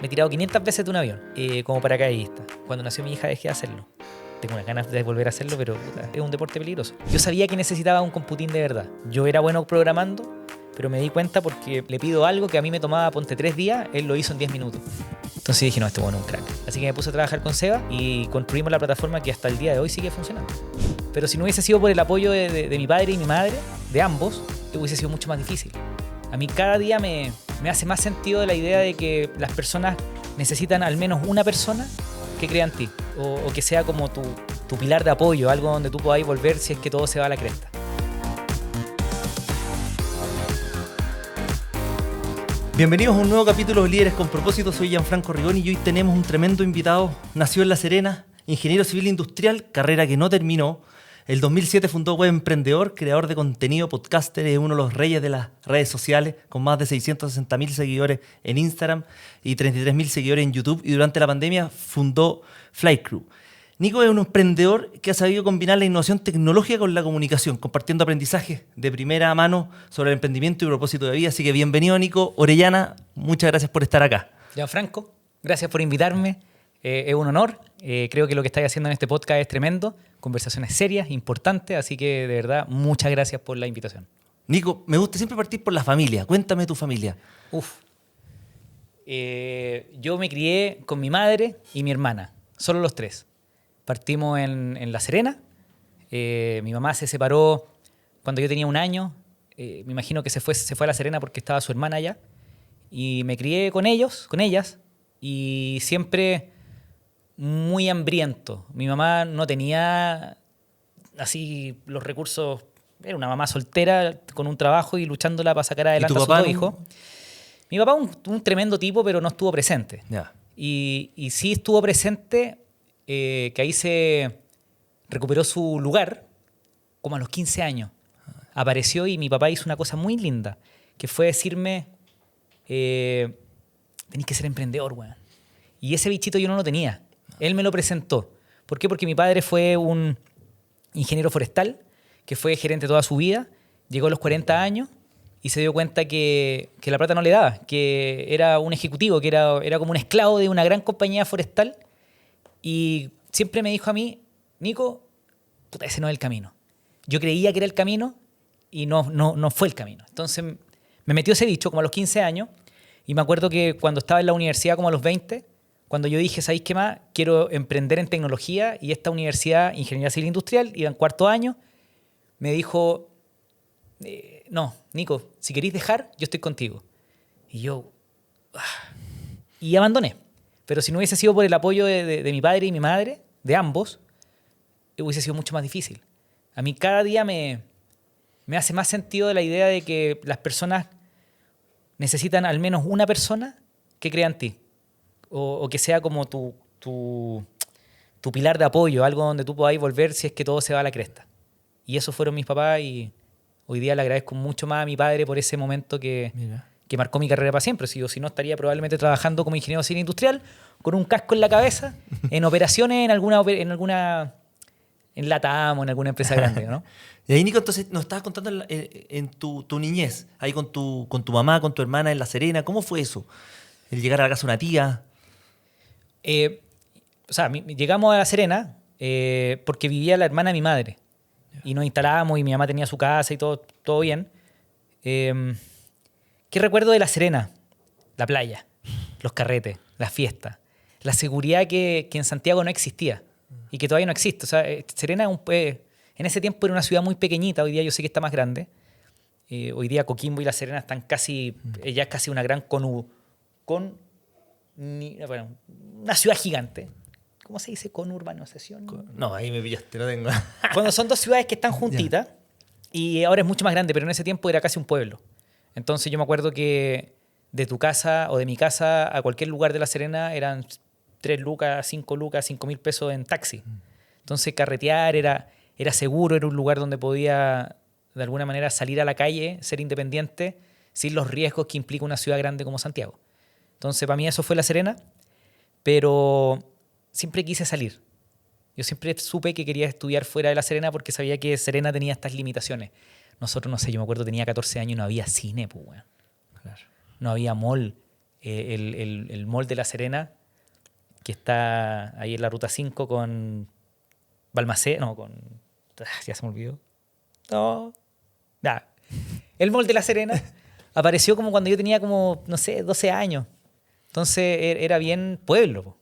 Me he tirado 500 veces de un avión, como paracaidista. Cuando nació mi hija dejé de hacerlo. Tengo unas ganas de volver a hacerlo, pero puta, es un deporte peligroso. Yo sabía que necesitaba un computín de verdad. Yo era bueno programando, pero me di cuenta porque le pido algo que a mí me tomaba, ponte 3 días, él lo hizo en 10 minutos. Entonces dije, no, este bueno es un crack. Así que me puse a trabajar con Seba y construimos la plataforma que hasta el día de hoy sigue funcionando. Pero si no hubiese sido por el apoyo de mi padre y mi madre, de ambos, hubiese sido mucho más difícil. A mí cada día me hace más sentido la idea de que las personas necesitan al menos una persona que crea en ti o que sea como tu pilar de apoyo, algo donde tú podáis volver si es que todo se va a la cresta. Bienvenidos a un nuevo capítulo de Líderes con Propósito. Soy Gianfranco Rigoni y hoy tenemos un tremendo invitado. Nació en La Serena, ingeniero civil industrial, carrera que no terminó. El 2007 fundó Web Emprendedor, creador de contenido, podcaster, es uno de los reyes de las redes sociales, con más de 660.000 seguidores en Instagram y 33.000 seguidores en YouTube. Y durante la pandemia fundó Flycrew. Nico es un emprendedor que ha sabido combinar la innovación tecnológica con la comunicación, compartiendo aprendizajes de primera mano sobre el emprendimiento y propósito de vida. Así que bienvenido, Nico Orellana. Muchas gracias por estar acá. Gianfranco, gracias por invitarme. Es un honor. Creo que lo que estáis haciendo en este podcast es tremendo. Conversaciones serias, importantes. Así que, de verdad, muchas gracias por la invitación. Nico, me gusta siempre partir por la familia. Cuéntame tu familia. Yo me crié con mi madre y mi hermana. Solo los tres. Partimos en La Serena. Mi mamá se separó cuando yo tenía 1 año. Me imagino que se fue a La Serena porque estaba su hermana allá. Y me crié con ellas. Y siempre muy hambriento. Mi mamá no tenía así los recursos. Era una mamá soltera con un trabajo y luchándola para sacar adelante a sus 2 hijos. Mi papá un tremendo tipo, pero no estuvo presente. Ya. Y sí estuvo presente, que ahí se recuperó su lugar como a los 15 años. Apareció y mi papá hizo una cosa muy linda, que fue decirme, tenés que ser emprendedor, weón. Y ese bichito yo no lo tenía. Él me lo presentó. ¿Por qué? Porque mi padre fue un ingeniero forestal que fue gerente toda su vida, llegó a los 40 años y se dio cuenta que la plata no le daba, que era un ejecutivo, que era como un esclavo de una gran compañía forestal. Y siempre me dijo a mí, Nico, puta, ese no es el camino. Yo creía que era el camino y no fue el camino. Entonces me metió ese bicho como a los 15 años y me acuerdo que cuando estaba en la universidad como a los 20, cuando yo dije, ¿sabéis qué más? Quiero emprender en tecnología, y esta universidad, Ingeniería Civil Industrial, iba en 4º año, me dijo, no, Nico, si queréis dejar, yo estoy contigo. Y yo, y abandoné. Pero si no hubiese sido por el apoyo de mi padre y mi madre, de ambos, hubiese sido mucho más difícil. A mí cada día me hace más sentido la idea de que las personas necesitan al menos una persona que crea en ti. O que sea como tu pilar de apoyo, algo donde tú podáis volver si es que todo se va a la cresta. Y esos fueron mis papás y hoy día le agradezco mucho más a mi padre por ese momento que marcó mi carrera para siempre. Si no estaría probablemente trabajando como ingeniero civil industrial, con un casco en la cabeza, en operaciones en LATAM o en alguna empresa grande, ¿no? Y ahí, Nico, entonces nos estabas contando en tu niñez, ahí con tu mamá, con tu hermana en La Serena. ¿Cómo fue eso? El llegar a la casa de una tía. Llegamos a La Serena porque vivía la hermana de mi madre. Y nos instalamos y mi mamá tenía su casa y todo bien. ¿Qué recuerdo de La Serena? La playa, los carretes, las fiestas, la seguridad que en Santiago no existía y que todavía no existe. O sea, Serena en ese tiempo era una ciudad muy pequeñita, hoy día yo sé que está más grande. Hoy día Coquimbo y La Serena están ya es casi una gran una ciudad gigante. ¿Cómo se dice? Conurbanización. No, ahí me pillaste, no tengo. Cuando son 2 ciudades que están juntitas, y ahora es mucho más grande, pero en ese tiempo era casi un pueblo. Entonces yo me acuerdo que de tu casa o de mi casa a cualquier lugar de La Serena eran 3 lucas, 5 lucas, 5.000 pesos en taxi. Entonces carretear era seguro, era un lugar donde podía de alguna manera salir a la calle, ser independiente, sin los riesgos que implica una ciudad grande como Santiago. Entonces para mí eso fue La Serena, pero siempre quise salir. Yo siempre supe que quería estudiar fuera de La Serena porque sabía que Serena tenía estas limitaciones. Nosotros, no sé, yo me acuerdo tenía 14 años y no había cine, pues, weón. Claro. No había mall. el mall de La Serena, que está ahí en la ruta 5 con Balmaceda, no, con... Ya se me olvidó. No, nada. El mall de La Serena apareció como cuando yo tenía como, no sé, 12 años. Entonces era bien pueblo, po.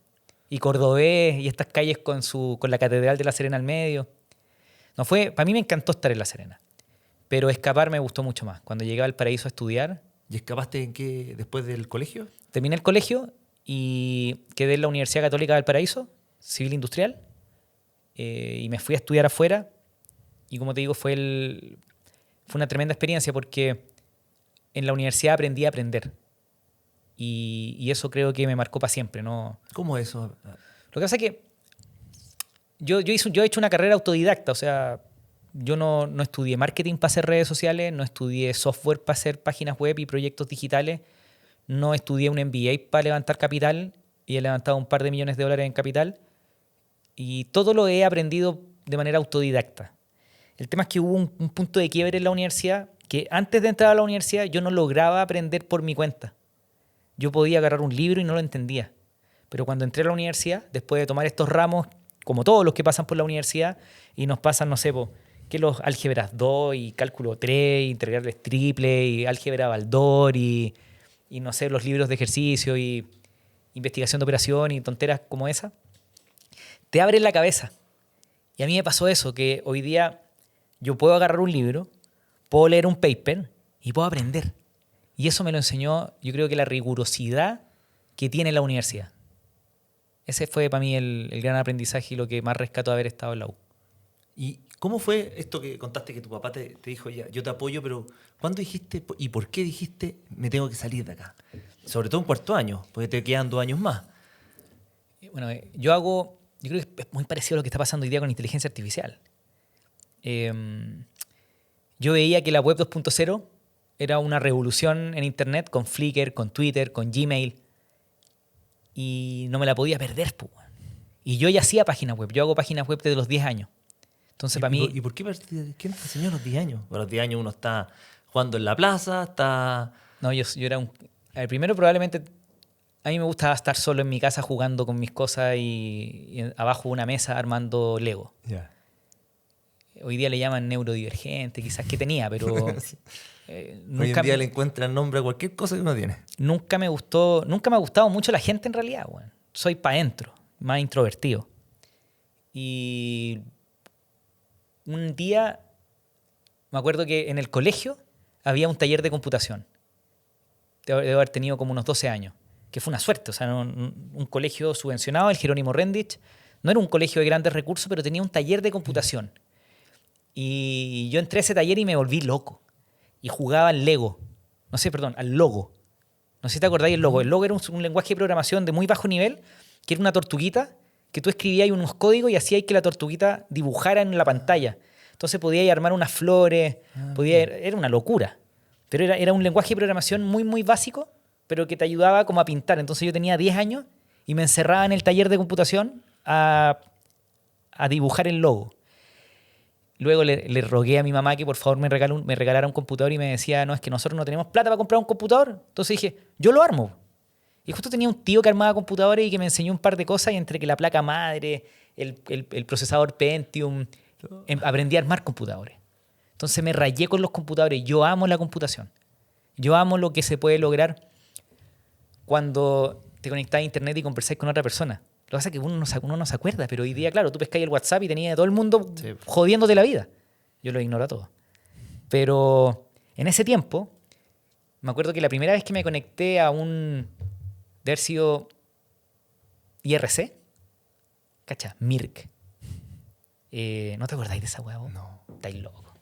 Y cordobés, y estas calles con la Catedral de La Serena al medio. Para mí me encantó estar en La Serena. Pero escapar me gustó mucho más. Cuando llegué al Paraíso a estudiar, ¿Y escapaste en qué después del colegio? terminé el colegio y quedé en la Universidad Católica del Paraíso, civil industrial, y me fui a estudiar afuera. Y como te digo, fue una tremenda experiencia porque en la universidad aprendí a aprender. Y eso creo que me marcó para siempre, ¿no? ¿Cómo eso? Lo que pasa es que yo he hecho una carrera autodidacta, o sea, yo no estudié marketing para hacer redes sociales, no estudié software para hacer páginas web y proyectos digitales, no estudié un MBA para levantar capital y he levantado un par de millones de dólares en capital, y todo lo he aprendido de manera autodidacta. El tema es que hubo un punto de quiebre en la universidad que antes de entrar a la universidad yo no lograba aprender por mi cuenta. Yo podía agarrar un libro y no lo entendía. Pero cuando entré a la universidad, después de tomar estos ramos, como todos los que pasan por la universidad, y nos pasan, no sé, que los álgebras 2 y cálculo 3, integrales triple y álgebra Baldor y no sé, los libros de ejercicio y investigación de operación y tonteras como esa, te abren la cabeza. Y a mí me pasó eso, que hoy día yo puedo agarrar un libro, puedo leer un paper y puedo aprender. Y eso me lo enseñó, yo creo que la rigurosidad que tiene la universidad. Ese fue para mí el gran aprendizaje y lo que más rescato de haber estado en la U. ¿Y cómo fue esto que contaste que tu papá te dijo, ya, yo te apoyo, pero ¿cuándo dijiste y por qué dijiste me tengo que salir de acá? Sobre todo en cuarto año, porque te quedan 2 años más. Bueno, yo creo que es muy parecido a lo que está pasando hoy día con la inteligencia artificial. Yo veía que la web 2.0 era una revolución en Internet con Flickr, con Twitter, con Gmail. Y no me la podía perder, pues. Y yo ya hacía páginas web. Yo hago páginas web desde los 10 años. Entonces, para mí... ¿Y por qué? ¿Quién te enseñó a los 10 años? A los 10 años uno está jugando en la plaza, está... No, yo era un... A ver, primero, probablemente... A mí me gustaba estar solo en mi casa jugando con mis cosas y abajo de una mesa armando Lego. Yeah. Hoy día le llaman neurodivergente, quizás que tenía, pero... Hoy en día le encuentran nombre a cualquier cosa que uno tiene. Nunca me ha gustado mucho la gente en realidad, bueno. Soy pa' dentro, más introvertido. Y un día me acuerdo que en el colegio había un taller de computación. Debo haber tenido como unos 12 años, que fue una suerte. O sea, un colegio subvencionado, el Jerónimo Rendich. No era un colegio de grandes recursos, pero tenía un taller de computación. Y yo entré a ese taller y me volví loco. Y jugaba al Lego. No sé, perdón, al Logo. No sé si te acordáis del Logo. El Logo era un lenguaje de programación de muy bajo nivel, que era una tortuguita, que tú escribías unos códigos y hacías que la tortuguita dibujara en la pantalla. Entonces podías armar unas flores, era una locura. Pero era un lenguaje de programación muy, muy básico, pero que te ayudaba como a pintar. Entonces yo tenía 10 años y me encerraba en el taller de computación a dibujar el logo. Luego le rogué a mi mamá que por favor me regalara un computador y me decía, no, es que nosotros no tenemos plata para comprar un computador. Entonces dije, yo lo armo. Y justo tenía un tío que armaba computadores y que me enseñó un par de cosas, y entre que la placa madre, el procesador Pentium, aprendí a armar computadores. Entonces me rayé con los computadores. Yo amo la computación. Yo amo lo que se puede lograr cuando te conectás a internet y conversáis con otra persona. Lo que pasa es que uno no se acuerda, pero hoy día, claro, tú pescáis el WhatsApp y tenías a todo el mundo jodiéndote la vida. Yo lo ignoro todo. Pero en ese tiempo, me acuerdo que la primera vez que me conecté a de haber sido IRC, ¿cacha? Mirk. ¿No te acordáis de esa hueá vos? No. Estáis loco.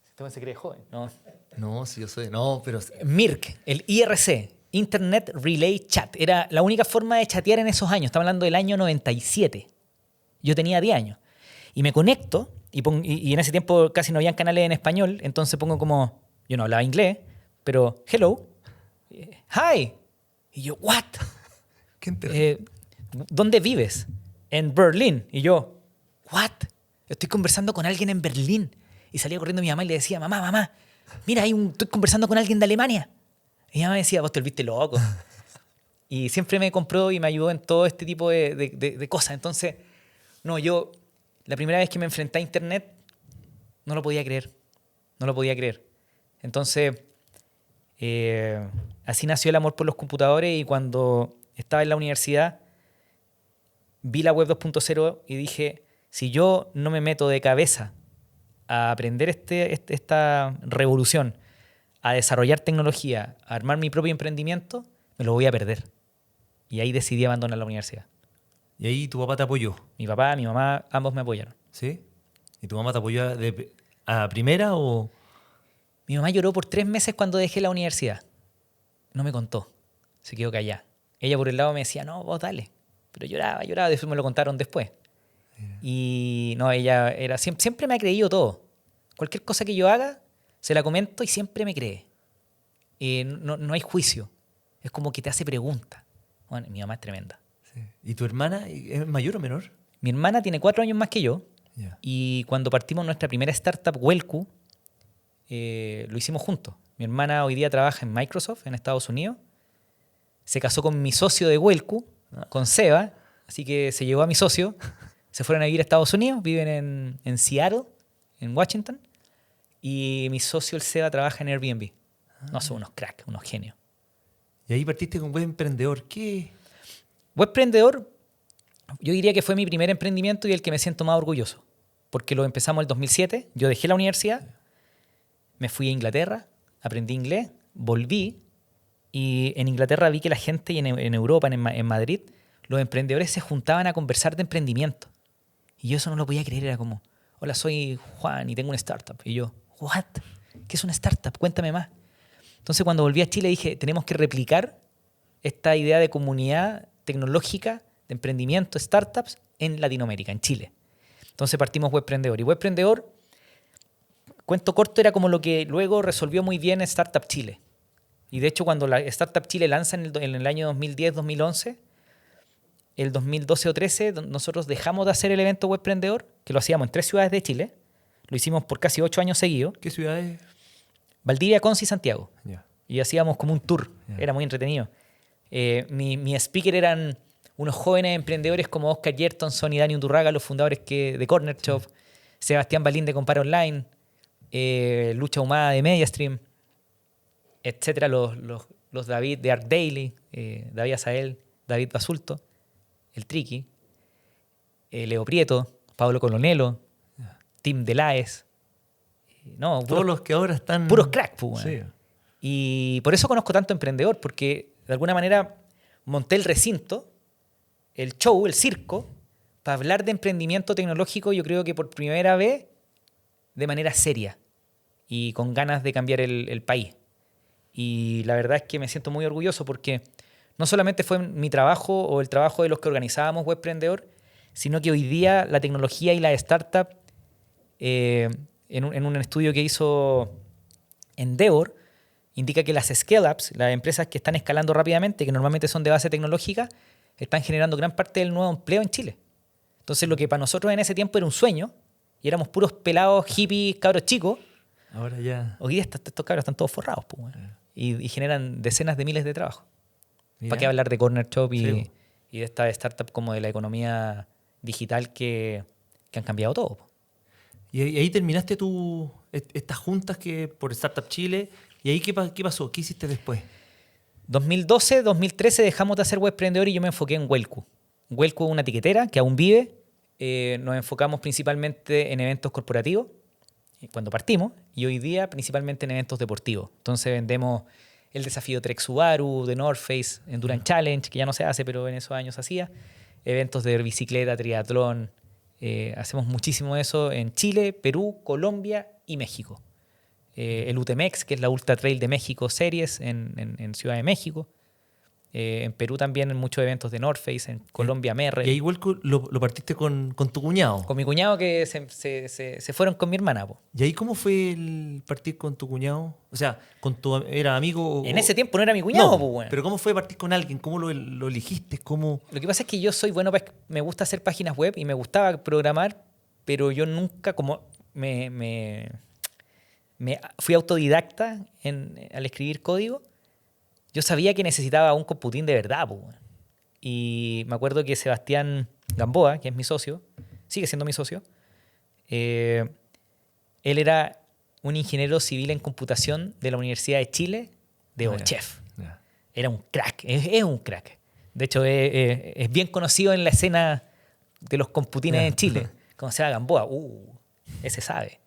¿Este se cree joven? No. No, sí, yo soy... No, pero... Mirk, el IRC, Internet Relay Chat. Era la única forma de chatear en esos años. Estamos hablando del año 97. Yo tenía 10 años. Y me conecto, y en ese tiempo casi no habían canales en español, entonces pongo como... Yo no hablaba inglés, pero hello, hi. Y yo, what? ¿Dónde vives? En Berlín. Y yo, what? Estoy conversando con alguien en Berlín. Y salía corriendo mi mamá y le decía, mamá, mira, estoy conversando con alguien de Alemania. Y ella me decía, vos te volviste loco. Y siempre me compró y me ayudó en todo este tipo de cosas. Entonces, no, yo, la primera vez que me enfrenté a Internet, no lo podía creer. No lo podía creer. Entonces, así nació el amor por los computadores y cuando estaba en la universidad, vi la web 2.0 y dije, si yo no me meto de cabeza a aprender esta revolución, a desarrollar tecnología, a armar mi propio emprendimiento, me lo voy a perder. Y ahí decidí abandonar la universidad. Y ahí tu papá te apoyó, Mi papá, mi mamá, ambos me apoyaron. ¿sí? ¿Y tu mamá te apoyó a primera o...? Mi mamá lloró por 3 meses cuando dejé la universidad. No me contó. Se quedó callada. Ella por el lado me decía, no, vos dale. Pero lloraba. Después me lo contaron después. Y no, ella era siempre me ha creído todo. Cualquier cosa que yo haga, se la comento y siempre me cree. No hay juicio. Es como que te hace preguntas. Bueno, mi mamá es tremenda. Sí. ¿Y tu hermana es mayor o menor? Mi hermana tiene 4 años más que yo. Ya. Y cuando partimos nuestra primera startup, Wellku, lo hicimos juntos. Mi hermana hoy día trabaja en Microsoft, en Estados Unidos. Se casó con mi socio de Wellku, con Seba. Así que se llevó a mi socio. Se fueron a vivir a Estados Unidos. Viven en Seattle, en Washington. Y mi socio, el Seba, trabaja en Airbnb. No, son unos cracks, unos genios. Y ahí partiste con Web Emprendedor. ¿Qué? Webprendedor, yo diría que fue mi primer emprendimiento y el que me siento más orgulloso. Porque lo empezamos en el 2007. Yo dejé la universidad, me fui a Inglaterra, aprendí inglés, volví y en Inglaterra vi que la gente y en Europa, en Madrid, los emprendedores se juntaban a conversar de emprendimiento. Y yo eso no lo podía creer. Era como, hola, soy Juan y tengo una startup. Y yo, ¿what? ¿Qué es una startup? Cuéntame más. Entonces, cuando volví a Chile dije, tenemos que replicar esta idea de comunidad tecnológica, de emprendimiento, startups, en Latinoamérica, en Chile. Entonces partimos Webprendedor. Y Webprendedor, cuento corto, era como lo que luego resolvió muy bien Startup Chile. Y de hecho, cuando la Startup Chile lanza en el año 2010-2011, el 2012 o 13, nosotros dejamos de hacer el evento Webprendedor, que lo hacíamos en 3 ciudades de Chile. Lo hicimos por casi 8 años seguidos. ¿Qué ciudad es? Valdivia, Conce y Santiago. Ya. Y hacíamos como un tour. Era muy entretenido. Mi speaker eran unos jóvenes emprendedores como Oscar Yertonson y Dani Undurraga, los fundadores de Corner Shop, Sebastián Balín de Compara Online, Lucha Humada de Mediastream, etcétera, los David de Arc Daily, David Azael, David Basulto, el Triqui, Leo Prieto, Pablo Colonelo, Tim Delaes. No, Todos los que ahora están... puros crack, pues, Sí. Y por eso conozco tanto emprendedor, porque de alguna manera monté el recinto, el show, el circo, para hablar de emprendimiento tecnológico, yo creo que por primera vez de manera seria y con ganas de cambiar el país. Y la verdad es que me siento muy orgulloso porque no solamente fue mi trabajo o el trabajo de los que organizábamos Webprendedor, sino que hoy día la tecnología y la startup, en un estudio que hizo Endeavor, indica que las scale-ups, las empresas que están escalando rápidamente, que normalmente son de base tecnológica, están generando gran parte del nuevo empleo en Chile. Entonces, lo que para nosotros en ese tiempo era un sueño, y éramos puros pelados, hippies, cabros chicos, Ahora ya... hoy día estos cabros están todos forrados, pues, bueno, y generan decenas de miles de trabajos. Mira. ¿Para qué hablar de Corner Shop Sí. y de esta startup como de la economía digital que han cambiado todo? Po? Y ahí terminaste estas juntas por Startup Chile. ¿Y ahí qué pasó? ¿Qué hiciste después? 2012, 2013 dejamos de hacer Webprendedor y yo me enfoqué en Wellku. Wellku es una tiquetera que aún vive. Nos enfocamos principalmente en eventos corporativos cuando partimos y hoy día principalmente en eventos deportivos. Entonces vendemos el desafío Trek Subaru, de North Face, Endurance Challenge, que ya no se hace, pero en esos años se hacía. Eventos de bicicleta, triatlón. Hacemos muchísimo eso en Chile, Perú, Colombia y México. El UTMX, que es la Ultra Trail de México Series en Ciudad de México. En Perú también en muchos eventos de North Face, en Colombia Merrell. Y ahí igual lo partiste con tu cuñado. Con mi cuñado que se fueron con mi hermana. Po. ¿Y ahí cómo fue el partir con tu cuñado? O sea, ¿era amigo? En ese tiempo no era mi cuñado. No, Po, bueno. pero ¿cómo fue partir con alguien? ¿Cómo lo elegiste? ¿Cómo? Lo que pasa es que yo soy bueno, me gusta hacer páginas web y me gustaba programar, pero yo nunca como me fui autodidacta al escribir código. yo sabía que necesitaba un computín de verdad, po, weón. Y me acuerdo que Sebastián Gamboa, que es mi socio, sigue siendo mi socio, él era un ingeniero civil en computación de la Universidad de Chile, de OCHEF. Era un crack, es un crack. De hecho, es bien conocido en la escena de los computines en Chile. Como se llama Gamboa, ese sabe.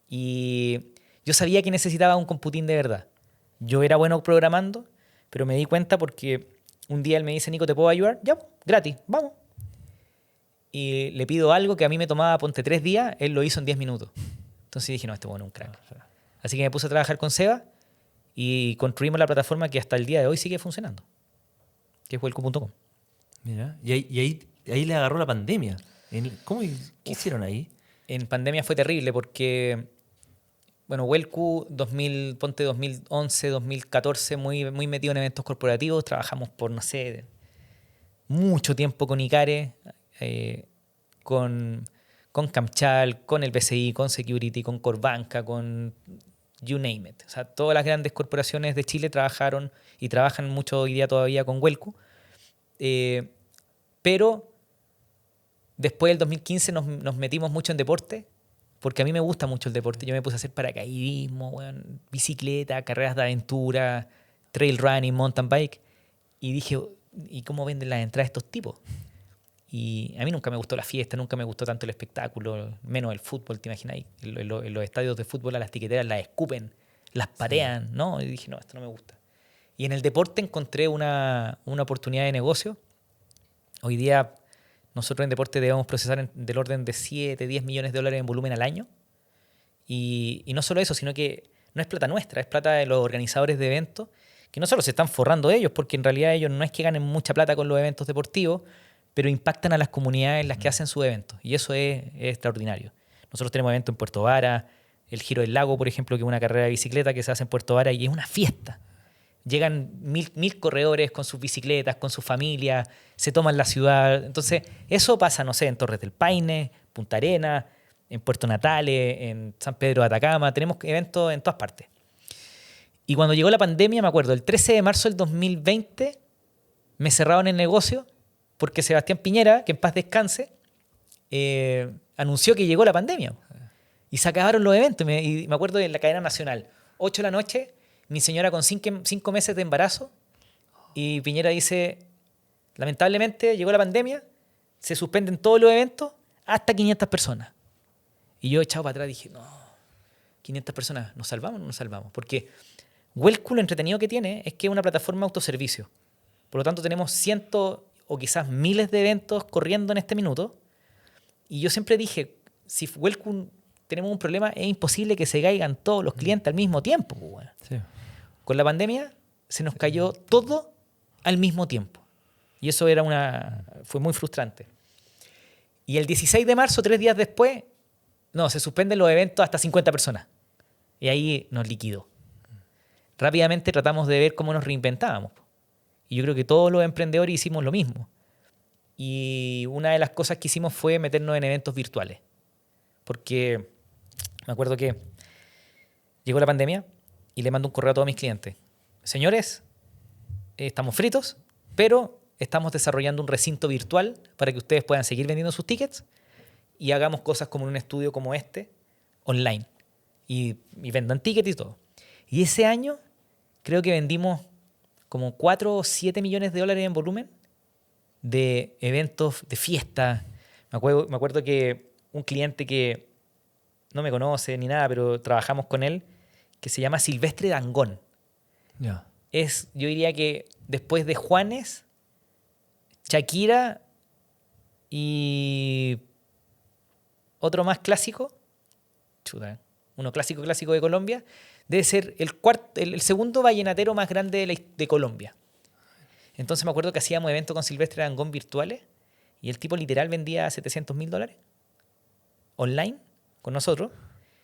Y yo sabía que necesitaba un computín de verdad. Yo era bueno programando, pero me di cuenta porque un día él me dice, Nico, ¿te puedo ayudar? Ya, gratis, vamos. Y le pido algo que a mí me tomaba, ponte 3 días, él lo hizo en 10 minutos. Entonces dije, no, este bueno es un crack. Así que me puse a trabajar con Seba y construimos la plataforma que hasta el día de hoy sigue funcionando, que es Wellco.com. Mira, y ahí le agarró la pandemia. ¿Qué hicieron ahí? En pandemia fue terrible porque, bueno, Wellco 2011, 2014, muy, muy metido en eventos corporativos. Trabajamos por, no sé, mucho tiempo con Icare, con Camchal, con el BCI, con Security, con Corbanca, con you name it. O sea, todas las grandes corporaciones de Chile trabajaron y trabajan mucho hoy día todavía con Wellco. Pero después del 2015 nos metimos mucho en deporte, porque a mí me gusta mucho el deporte. Yo me puse a hacer paracaidismo, bueno, bicicleta, carreras de aventura, trail running, mountain bike. Y dije, ¿y cómo venden las entradas estos tipos? Y a mí nunca me gustó la fiesta, nunca me gustó tanto el espectáculo, menos el fútbol, ¿te imagináis? En los estadios de fútbol a las tiqueteras las escupen, las patean, ¿no? Y dije, no, esto no me gusta. Y en el deporte encontré una oportunidad de negocio. Hoy día nosotros en deporte debemos procesar del orden de 7, 10 millones de dólares en volumen al año. Y no solo eso, sino que no es plata nuestra, es plata de los organizadores de eventos, que no solo se están forrando ellos, porque en realidad ellos no es que ganen mucha plata con los eventos deportivos, pero impactan a las comunidades en las que hacen sus eventos. Y eso es extraordinario. Nosotros tenemos eventos en Puerto Vara, el Giro del Lago, por ejemplo, que es una carrera de bicicleta que se hace en Puerto Vara y es una fiesta. Llegan mil corredores con sus bicicletas, con sus familias, se toman la ciudad. Entonces, eso pasa, no sé, en Torres del Paine, Punta Arenas, en Puerto Natales, en San Pedro de Atacama. Tenemos eventos en todas partes. Y cuando llegó la pandemia, me acuerdo, el 13 de marzo del 2020 me cerraron el negocio porque Sebastián Piñera, que en paz descanse, anunció que llegó la pandemia. Y se acabaron los eventos. Y me acuerdo de la cadena nacional, 8 de la noche, mi señora con 5 meses de embarazo, y Piñera dice, lamentablemente llegó la pandemia, se suspenden todos los eventos hasta 500 personas. Y yo echado para atrás dije, no, 500 personas, ¿nos salvamos o no nos salvamos? Porque Wellco, lo entretenido que tiene es que es una plataforma de autoservicio. Por lo tanto, tenemos cientos o quizás miles de eventos corriendo en este minuto. Y yo siempre dije, si Wellco tenemos un problema, es imposible que se caigan todos los clientes al mismo tiempo. Bueno. Sí. Con la pandemia se nos cayó todo al mismo tiempo. Y eso fue muy frustrante. Y el 16 de marzo, 3 días después, se suspenden los eventos hasta 50 personas. Y ahí nos liquidó. Rápidamente tratamos de ver cómo nos reinventábamos. Y yo creo que todos los emprendedores hicimos lo mismo. Y una de las cosas que hicimos fue meternos en eventos virtuales. Porque me acuerdo que llegó la pandemia y le mando un correo a todos mis clientes. Señores, estamos fritos, pero estamos desarrollando un recinto virtual para que ustedes puedan seguir vendiendo sus tickets y hagamos cosas como en un estudio como este, online. Y vendan tickets y todo. Y ese año creo que vendimos como 4 o 7 millones de dólares en volumen de eventos, de fiestas. Me acuerdo que un cliente que no me conoce ni nada, pero trabajamos con él, que se llama Silvestre Dangond. Yeah. Yo diría que después de Juanes, Shakira y otro más clásico, uno clásico de Colombia, debe ser el segundo vallenatero más grande de Colombia. Entonces me acuerdo que hacíamos eventos con Silvestre Dangond virtuales y el tipo literal vendía $700,000 online con nosotros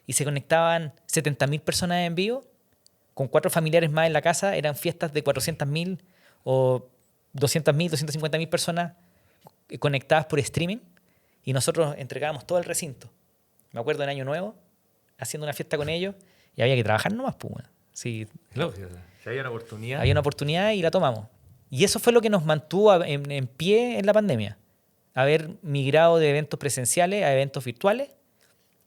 y se conectaban 70,000 personas en vivo con 4 familiares más en la casa. Eran fiestas de 400,000 o 200,000, 250,000 personas conectadas por streaming y nosotros entregábamos todo el recinto. Me acuerdo en Año Nuevo haciendo una fiesta con ellos y había que trabajar nomás, pues. Sí. Si había una oportunidad. Había una oportunidad y la tomamos. Y eso fue lo que nos mantuvo en pie en la pandemia. Haber migrado de eventos presenciales a eventos virtuales.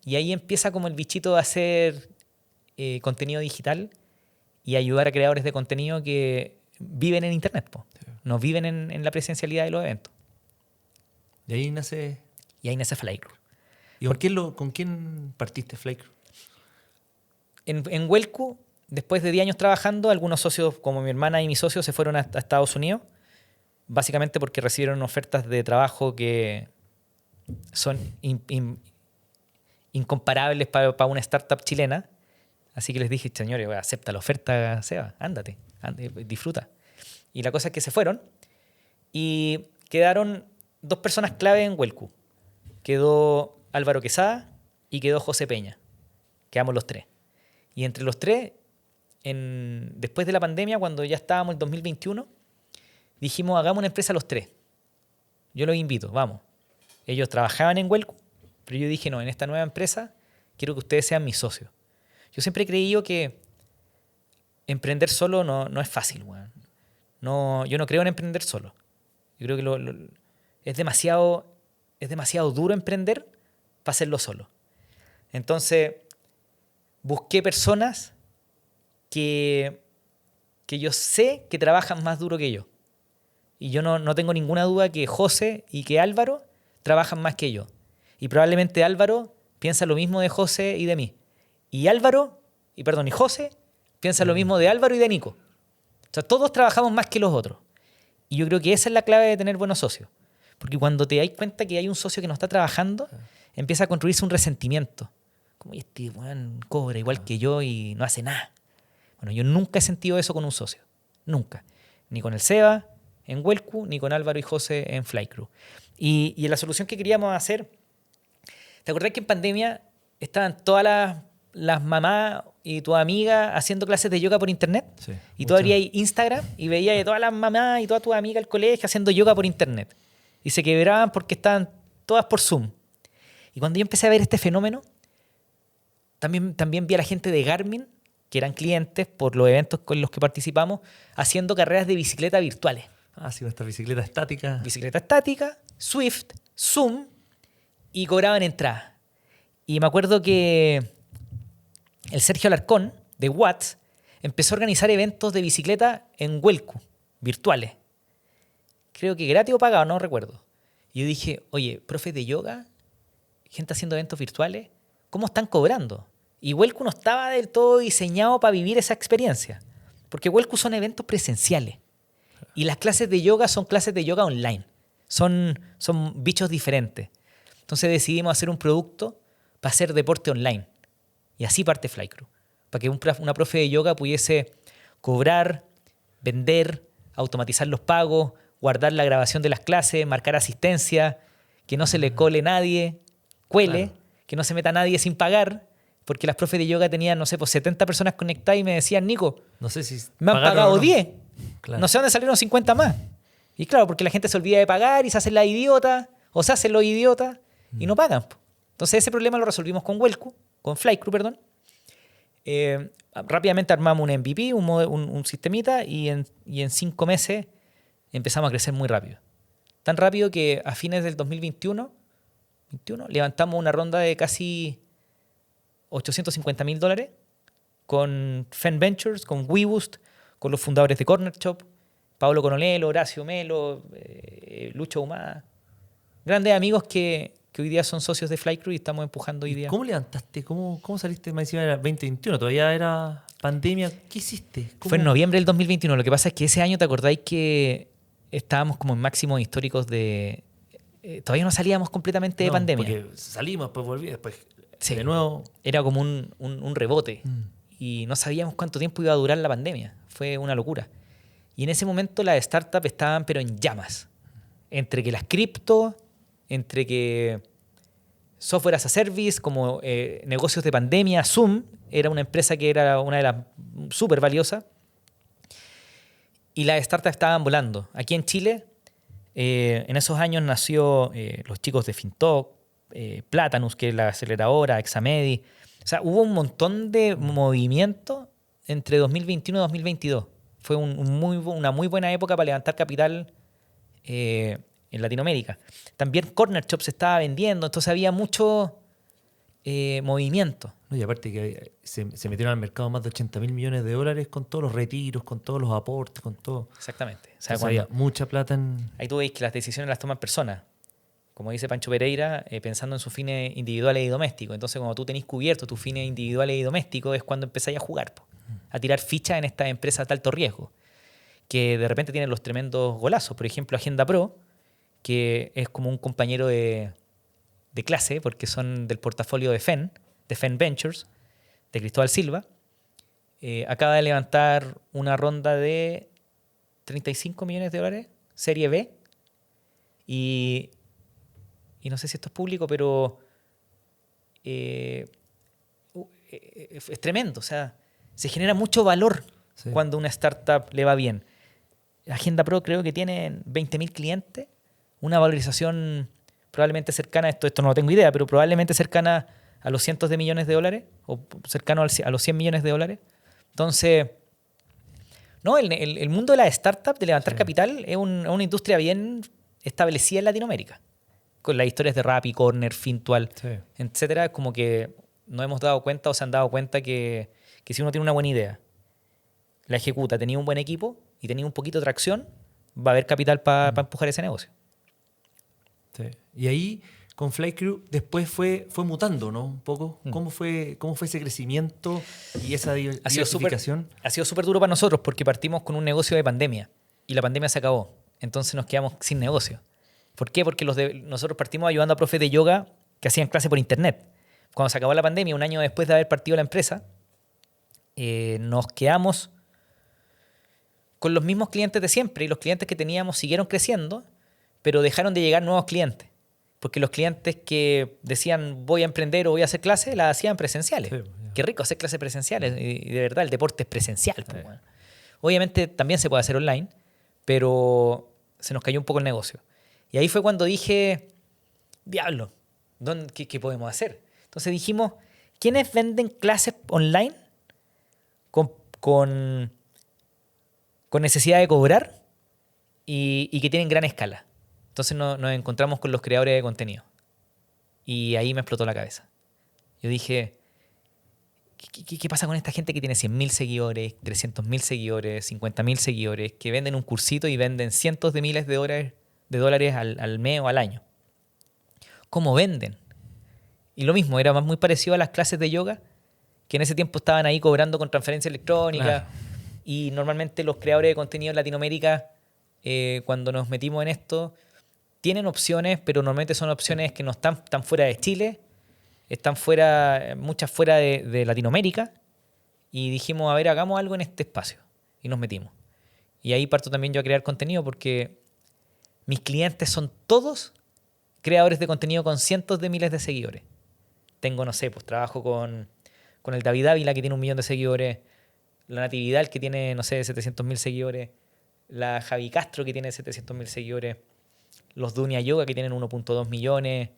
Y ahí empieza como el bichito de hacer contenido digital y ayudar a creadores de contenido que viven en Internet, po. Sí. No viven en la presencialidad de los eventos. De ahí nace... Y ahí nace Flycrew. ¿Y con quién partiste Flycrew? En Huelcu, después de 10 años trabajando, algunos socios, como mi hermana y mis socios, se fueron a Estados Unidos, básicamente porque recibieron ofertas de trabajo que son incomparables para una startup chilena. Así que les dije, señores, acepta la oferta, Seba, ándate, disfruta. Y la cosa es que se fueron y quedaron 2 personas clave en Huelcu. Quedó Álvaro Quesada y quedó José Peña. Quedamos los 3. Y entre los 3, después de la pandemia, cuando ya estábamos en 2021, dijimos, hagamos una empresa los 3. Yo los invito, vamos. Ellos trabajaban en Huelcu, pero yo dije, no, en esta nueva empresa quiero que ustedes sean mis socios. Yo siempre he creído que emprender solo no es fácil, weón. No, yo no creo en emprender solo. Yo creo que es demasiado duro emprender para hacerlo solo. Entonces, busqué personas que yo sé que trabajan más duro que yo. Y yo no tengo ninguna duda que José y que Álvaro trabajan más que yo. Y probablemente Álvaro piensa lo mismo de José y de mí. Y José piensa lo mismo de Álvaro y de Nico. O sea, todos trabajamos más que los otros. Y yo creo que esa es la clave de tener buenos socios. Porque cuando te das cuenta que hay un socio que no está trabajando, empieza a construirse un resentimiento. Como, este weón cobra igual que yo y no hace nada. Bueno, yo nunca he sentido eso con un socio. Nunca. Ni con el Seba en Huelcu, ni con Álvaro y José en Flycrew. Y en la solución que queríamos hacer, ¿te acordás que en pandemia estaban todas las mamás y tu amiga haciendo clases de yoga por internet? Sí, y tú abrías Instagram y veías a todas las mamás y todas tus amigas del colegio haciendo yoga por internet. Y se quebraban porque estaban todas por Zoom. Y cuando yo empecé a ver este fenómeno, también vi a la gente de Garmin, que eran clientes por los eventos con los que participamos, haciendo carreras de bicicleta virtuales. Ah, sí, esta bicicleta estática. Bicicleta estática, Swift, Zoom, y cobraban entradas. Y me acuerdo que el Sergio Alarcón, de Watts, empezó a organizar eventos de bicicleta en Huelcu, virtuales. Creo que gratis o pagado, no recuerdo. Y yo dije, oye, profes de yoga, gente haciendo eventos virtuales, ¿cómo están cobrando? Y Huelcu no estaba del todo diseñado para vivir esa experiencia. Porque Huelcu son eventos presenciales. Y las clases de yoga son clases de yoga online. Son bichos diferentes. Entonces decidimos hacer un producto para hacer deporte online. Y así parte Flycrew. Para que una profe de yoga pudiese cobrar, vender, automatizar los pagos, guardar la grabación de las clases, marcar asistencia, que no se le cole nadie, cuele, claro, que no se meta nadie sin pagar, porque las profes de yoga tenían, no sé, pues 70 personas conectadas y me decían, Nico, no sé si me han pagado 10. Claro. No sé dónde salieron 50 más. Y claro, porque la gente se olvida de pagar y se hacen la idiota, o se hacen los idiotas y no pagan. Entonces ese problema lo resolvimos con Flycrew, perdón. Rápidamente armamos un MVP, un sistemita, y en 5 meses empezamos a crecer muy rápido. Tan rápido que a fines del 2021 levantamos una ronda de casi $850,000 con Fen Ventures, con WeBoost, con los fundadores de Corner Shop, Pablo Coronelo, Horacio Melo, Lucho Humada. Grandes amigos que hoy día son socios de Flycrew y estamos empujando hoy día. ¿Cómo levantaste? ¿Cómo saliste? Más encima era 2021, todavía era pandemia. ¿Qué hiciste? Fue en noviembre del 2021. Lo que pasa es que ese año, ¿te acordáis que estábamos como en máximos históricos de... todavía no salíamos completamente de pandemia. Porque salimos, después volví, después sí, de nuevo. Era como un rebote. Y no sabíamos cuánto tiempo iba a durar la pandemia. Fue una locura. Y en ese momento las startups estaban pero en llamas. Entre que las cripto, entre que software as a service, como negocios de pandemia, Zoom era una empresa que era una de las súper valiosas. Y las startups estaban volando. Aquí en Chile, en esos años nació los chicos de Fintalk, Platanus, que es la aceleradora, Examedi. O sea, hubo un montón de movimiento entre 2021 y 2022. Fue una muy buena época para levantar capital en Latinoamérica. También Corner Shop se estaba vendiendo, entonces había mucho movimiento. No, y aparte que se metieron al mercado más de 80.000 millones de dólares con todos los retiros, con todos los aportes, con todo. Exactamente. O sea, había mucha plata en... Ahí tú veis que las decisiones las toman personas. Como dice Pancho Pereira, pensando en sus fines individuales y domésticos. Entonces, cuando tú tenés cubierto tus fines individuales y domésticos, es cuando empezáis a jugar, a tirar fichas en estas empresas de alto riesgo, que de repente tienen los tremendos golazos. Por ejemplo, Agenda Pro, que es como un compañero de clase, porque son del portafolio de FEN Ventures, de Cristóbal Silva, acaba de levantar una ronda de 35 millones de dólares, serie B, y no sé si esto es público, pero es tremendo. O sea, se genera mucho valor cuando una startup le va bien. Agenda Pro creo que tiene 20.000 clientes, una valorización probablemente cercana, esto no lo tengo idea, pero probablemente cercana a los cientos de millones de dólares, o cercano a los 100 millones de dólares. Entonces, no, el mundo de las startups, de levantar capital, es una industria bien establecida en Latinoamérica. Con las historias de Rappi, Corner, Fintual, etcétera, es como que nos hemos dado cuenta o se han dado cuenta que si uno tiene una buena idea, la ejecuta, tenía un buen equipo y tenía un poquito de tracción, va a haber capital para empujar ese negocio. Sí. Y ahí, con Flycrew, después fue mutando, ¿no? Un poco. ¿Cómo fue ese crecimiento y esa diversificación? Ha sido súper duro para nosotros porque partimos con un negocio de pandemia y la pandemia se acabó. Entonces nos quedamos sin negocio. ¿Por qué? Porque nosotros partimos ayudando a profes de yoga que hacían clase por internet. Cuando se acabó la pandemia, un año después de haber partido la empresa, nos quedamos con los mismos clientes de siempre y los clientes que teníamos siguieron creciendo, pero dejaron de llegar nuevos clientes. Porque los clientes que decían voy a emprender o voy a hacer clases, las hacían presenciales. Sí, Qué rico hacer clases presenciales. Y de verdad, el deporte es presencial. Sí. Pues, bueno. Obviamente también se puede hacer online, pero se nos cayó un poco el negocio. Y ahí fue cuando dije, diablo, ¿qué podemos hacer? Entonces dijimos, ¿quiénes venden clases online con necesidad de cobrar y que tienen gran escala? Entonces nos encontramos con los creadores de contenido. Y ahí me explotó la cabeza. Yo dije, ¿qué pasa con esta gente que tiene 100.000 seguidores, 300.000 seguidores, 50.000 seguidores, que venden un cursito y venden cientos de miles de dólares al mes o al año? ¿Cómo venden? Y lo mismo, era muy parecido a las clases de yoga, que en ese tiempo estaban ahí cobrando con transferencia electrónica. Claro. Y normalmente los creadores de contenido en Latinoamérica, cuando nos metimos en esto, tienen opciones, pero normalmente son opciones que no están fuera de Chile, están muchas fuera de Latinoamérica. Y dijimos, a ver, hagamos algo en este espacio. Y nos metimos. Y ahí parto también yo a crear contenido porque mis clientes son todos creadores de contenido con cientos de miles de seguidores. Tengo, no sé, pues trabajo con el David Ávila, que tiene 1 millón de seguidores, la Natividad, que tiene, no sé, 700.000 seguidores, la Javi Castro, que tiene 700.000 seguidores, los Dunia Yoga, que tienen 1.2 millones,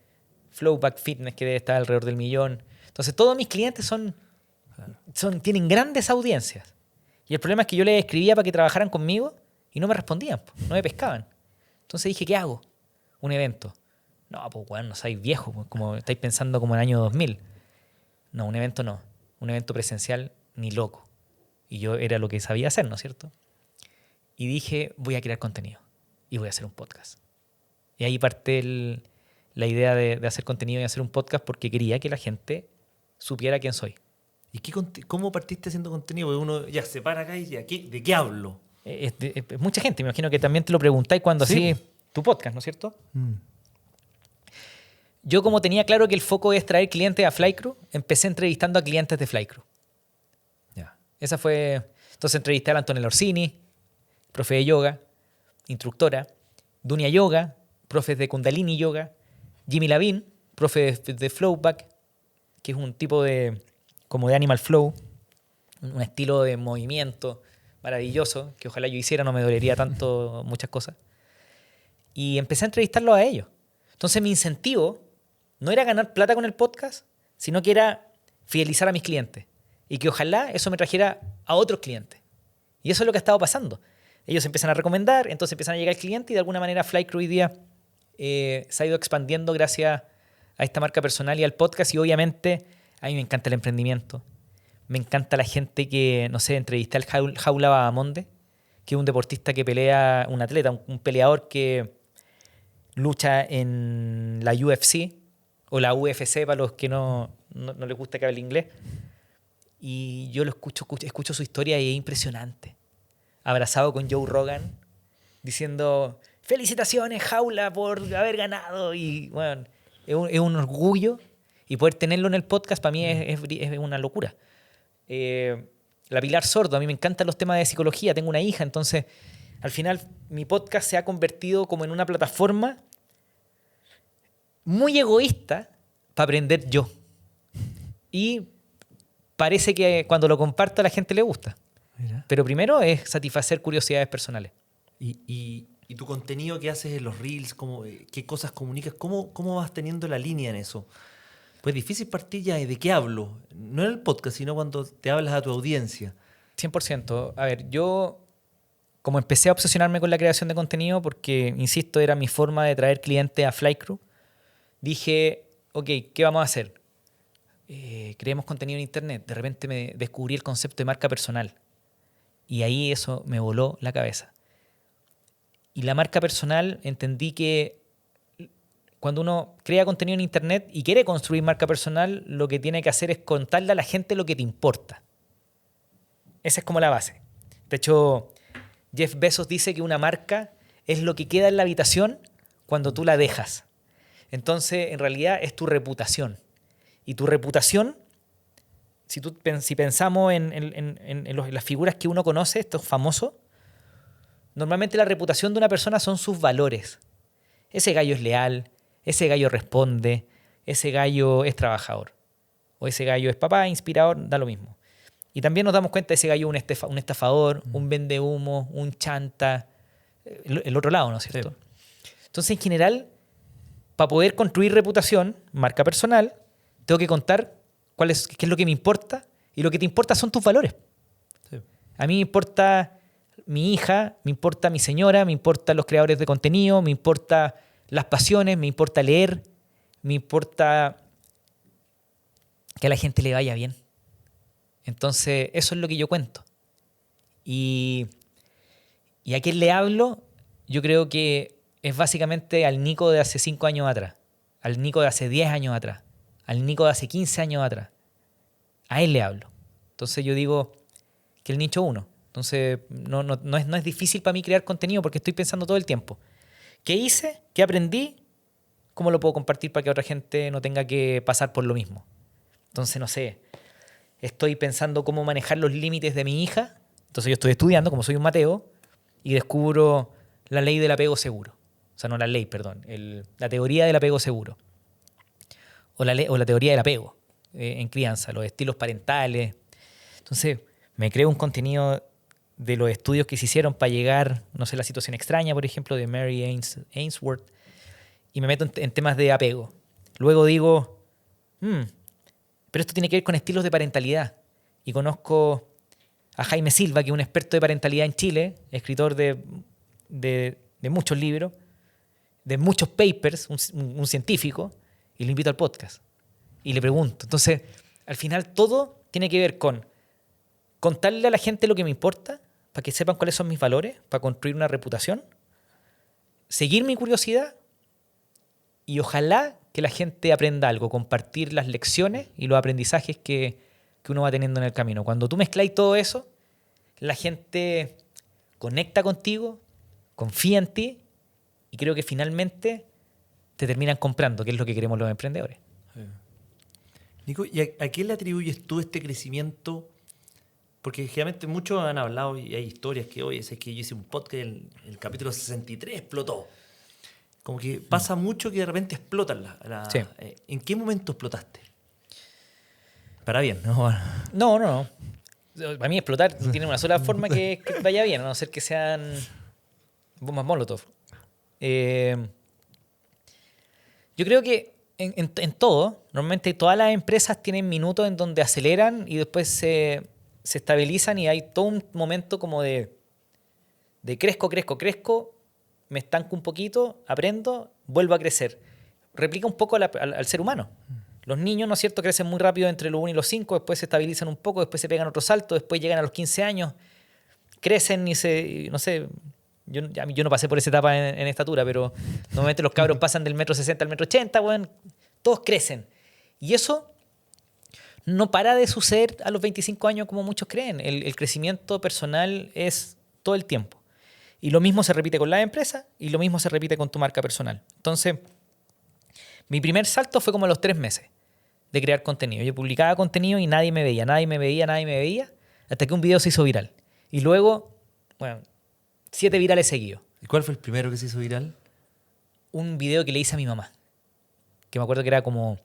Flowback Fitness, que debe estar alrededor del 1 millón. Entonces, todos mis clientes tienen grandes audiencias. Y el problema es que yo les escribía para que trabajaran conmigo y no me respondían, no me pescaban. Entonces dije, ¿qué hago? Un evento. No, pues bueno, no sois viejos, pues, como estáis pensando como en el año 2000. No, un evento no. Un evento presencial, ni loco. Y yo era lo que sabía hacer, ¿no es cierto? Y dije, voy a crear contenido y voy a hacer un podcast. Y ahí parte la idea de hacer contenido y hacer un podcast porque quería que la gente supiera quién soy. ¿Y cómo partiste haciendo contenido? Porque uno ya se para acá y ya, ¿de qué hablo? Mucha gente, me imagino que también te lo preguntáis cuando hacías tu podcast, ¿no es cierto? Yo, como tenía claro que el foco es traer clientes a Flycrew, empecé entrevistando a clientes de Flycrew. Esa fue... Entonces entrevisté a Antonella Orsini, profe de yoga, instructora, Dunia Yoga, profe de Kundalini Yoga, Jimmy Lavín, profe de Flowback, que es un tipo como de Animal Flow, un estilo de movimiento maravilloso, que ojalá yo hiciera, no me dolería tanto muchas cosas. Y empecé a entrevistarlos a ellos. Entonces mi incentivo no era ganar plata con el podcast, sino que era fidelizar a mis clientes. y que ojalá eso me trajera a otros clientes. Y eso es lo que ha estado pasando. Ellos empiezan a recomendar, entonces empiezan a llegar al cliente y de alguna manera Flycrew hoy día se ha ido expandiendo gracias a esta marca personal y al podcast. Y obviamente a mí me encanta el emprendimiento. Me encanta la gente que, no sé, entrevisté al Jaula Bahamonde, que es un deportista que pelea, un atleta, un peleador que lucha en la UFC o la UFC para los que no les gusta que hable inglés. Y yo lo escucho su historia y es impresionante. Abrazado con Joe Rogan, diciendo felicitaciones, Jaula, por haber ganado. Y bueno, es un orgullo. Y poder tenerlo en el podcast para mí es una locura. La Pilar Sordo, a mí me encantan los temas de psicología, tengo una hija, entonces al final mi podcast se ha convertido como en una plataforma muy egoísta para aprender yo. Y parece que cuando lo comparto a la gente le gusta. Mira. Pero primero es satisfacer curiosidades personales. Y tu contenido que haces en los reels, qué cosas comunicas, ¿cómo vas teniendo la línea en eso? Pues es difícil partir ya de qué hablo. No en el podcast, sino cuando te hablas a tu audiencia. 100%. A ver, yo como empecé a obsesionarme con la creación de contenido, porque, insisto, era mi forma de traer clientes a Flycrew, dije, ok, ¿qué vamos a hacer? Creemos contenido en internet. De repente me descubrí el concepto de marca personal. Y ahí eso me voló la cabeza. Y la marca personal, entendí que cuando uno crea contenido en internet y quiere construir marca personal, lo que tiene que hacer es contarle a la gente lo que te importa. Esa es como la base. De hecho, Jeff Bezos dice que una marca es lo que queda en la habitación cuando tú la dejas. Entonces, en realidad, es tu reputación. Y tu reputación, si pensamos en las figuras que uno conoce, estos famosos, normalmente la reputación de una persona son sus valores. Ese gallo es leal, ese gallo responde, ese gallo es trabajador. O ese gallo es papá, inspirador, da lo mismo. Y también nos damos cuenta de ese gallo un estafador, un vendehumo, un chanta, el otro lado, ¿no es cierto? Sí. Entonces, en general, para poder construir reputación, marca personal, tengo que contar qué es lo que me importa, y lo que te importa son tus valores. Sí. A mí me importa mi hija, me importa mi señora, me importan los creadores de contenido, me importa las pasiones, me importa leer, me importa que a la gente le vaya bien. Entonces, eso es lo que yo cuento. Y a quién le hablo, yo creo que es básicamente al Nico de hace 5 años atrás, al Nico de hace 10 años atrás, al Nico de hace 15 años atrás. A él le hablo. Entonces yo digo que el nicho 1. Entonces no es difícil para mí crear contenido porque estoy pensando todo el tiempo. ¿Qué hice? ¿Qué aprendí? ¿Cómo lo puedo compartir para que otra gente no tenga que pasar por lo mismo? Entonces, no sé, estoy pensando cómo manejar los límites de mi hija. Entonces yo estoy estudiando, como soy un Mateo, y descubro la ley del apego seguro. O sea, no la ley, perdón. La teoría del apego seguro. O la teoría del apego en crianza, los estilos parentales. Entonces, me creo un contenido de los estudios que se hicieron para llegar, no sé, la situación extraña, por ejemplo, de Mary Ainsworth, y me meto en temas de apego. Luego digo, pero esto tiene que ver con estilos de parentalidad. Y conozco a Jaime Silva, que es un experto de parentalidad en Chile, escritor de muchos libros, de muchos papers, un científico, y lo invito al podcast. Y le pregunto. Entonces, al final todo tiene que ver con contarle a la gente lo que me importa, para que sepan cuáles son mis valores, para construir una reputación, seguir mi curiosidad y ojalá que la gente aprenda algo, compartir las lecciones y los aprendizajes que uno va teniendo en el camino. Cuando tú mezclas todo eso, la gente conecta contigo, confía en ti y creo que finalmente te terminan comprando, que es lo que queremos los emprendedores. Sí. Nico, ¿y a qué le atribuyes tú este crecimiento? Porque generalmente muchos han hablado y hay historias que, oye, es que yo hice un podcast y el capítulo 63 explotó. Como que pasa mucho que de repente explotan Sí. ¿En qué momento explotaste? Para bien, ¿no? No. Para mí explotar tiene una sola forma que vaya bien, a no ser que sean bombas Molotov. Yo creo que En todo, normalmente todas las empresas tienen minutos en donde aceleran y después se estabilizan y hay todo un momento como de crezco, me estanco un poquito, aprendo, vuelvo a crecer. Replica un poco al ser humano. Los niños, ¿no es cierto?, crecen muy rápido entre los 1 y los 5, después se estabilizan un poco, después se pegan otro salto, después llegan a los 15 años, crecen y no sé, yo no pasé por esa etapa en estatura, pero normalmente los cabros pasan del 1,60 m al 1,80 m, bueno, todos crecen. Y eso no para de suceder a los 25 años como muchos creen. El crecimiento personal es todo el tiempo. Y lo mismo se repite con la empresa y lo mismo se repite con tu marca personal. Entonces, mi primer salto fue como a los 3 meses de crear contenido. Yo publicaba contenido y nadie me veía, hasta que un video se hizo viral. Y luego, bueno, 7 virales seguidos. ¿Y cuál fue el primero que se hizo viral? Un video que le hice a mi mamá. Que me acuerdo que era como...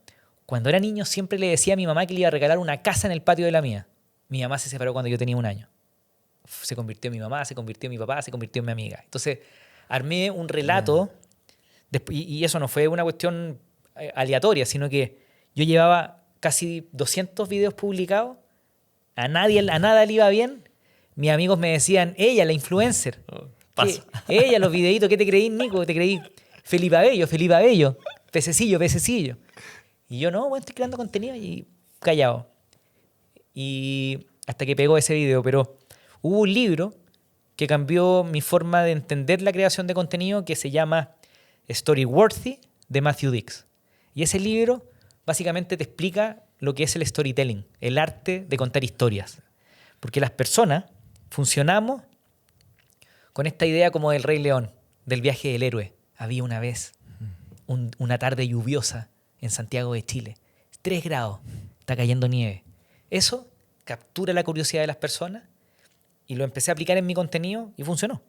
Cuando era niño siempre le decía a mi mamá que le iba a regalar una casa en el patio de la mía. Mi mamá se separó cuando yo tenía 1 año. Se convirtió en mi mamá, se convirtió en mi papá, se convirtió en mi amiga. Entonces, armé un relato y eso no fue una cuestión aleatoria, sino que yo llevaba casi 200 videos publicados, a nada le iba bien. Mis amigos me decían, ella, la influencer. Ella, los videitos, ¿qué te creí, Nico? Te creí Felipe Abello, pececillo. Y yo, no, bueno, estoy creando contenido y callado. Y hasta que pegó ese video, pero hubo un libro que cambió mi forma de entender la creación de contenido que se llama Storyworthy de Matthew Dicks. Y ese libro básicamente te explica lo que es el storytelling, el arte de contar historias. Porque las personas funcionamos con esta idea como del Rey León, del viaje del héroe. Había una vez una tarde lluviosa en Santiago de Chile. 3 grados, está cayendo nieve. Eso captura la curiosidad de las personas y lo empecé a aplicar en mi contenido y funcionó.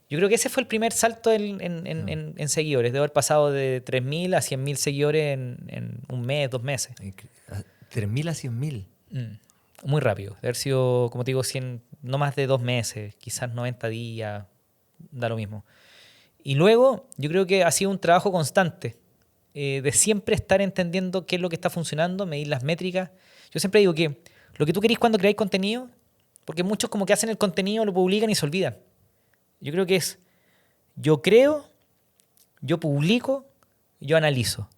Yo creo que ese fue el primer salto en seguidores, de haber pasado de 3.000 a 100.000 seguidores en 1 mes, 2 meses. 3.000 a 100.000. Muy rápido. De haber sido, como te digo, 100, no más de 2 meses, quizás 90 días, da lo mismo. Y luego, yo creo que ha sido un trabajo constante de siempre estar entendiendo qué es lo que está funcionando, medir las métricas. Yo siempre digo que lo que tú querís cuando creáis contenido, porque muchos como que hacen el contenido, lo publican y se olvidan. Yo creo que es, yo creo, yo publico, yo analizo.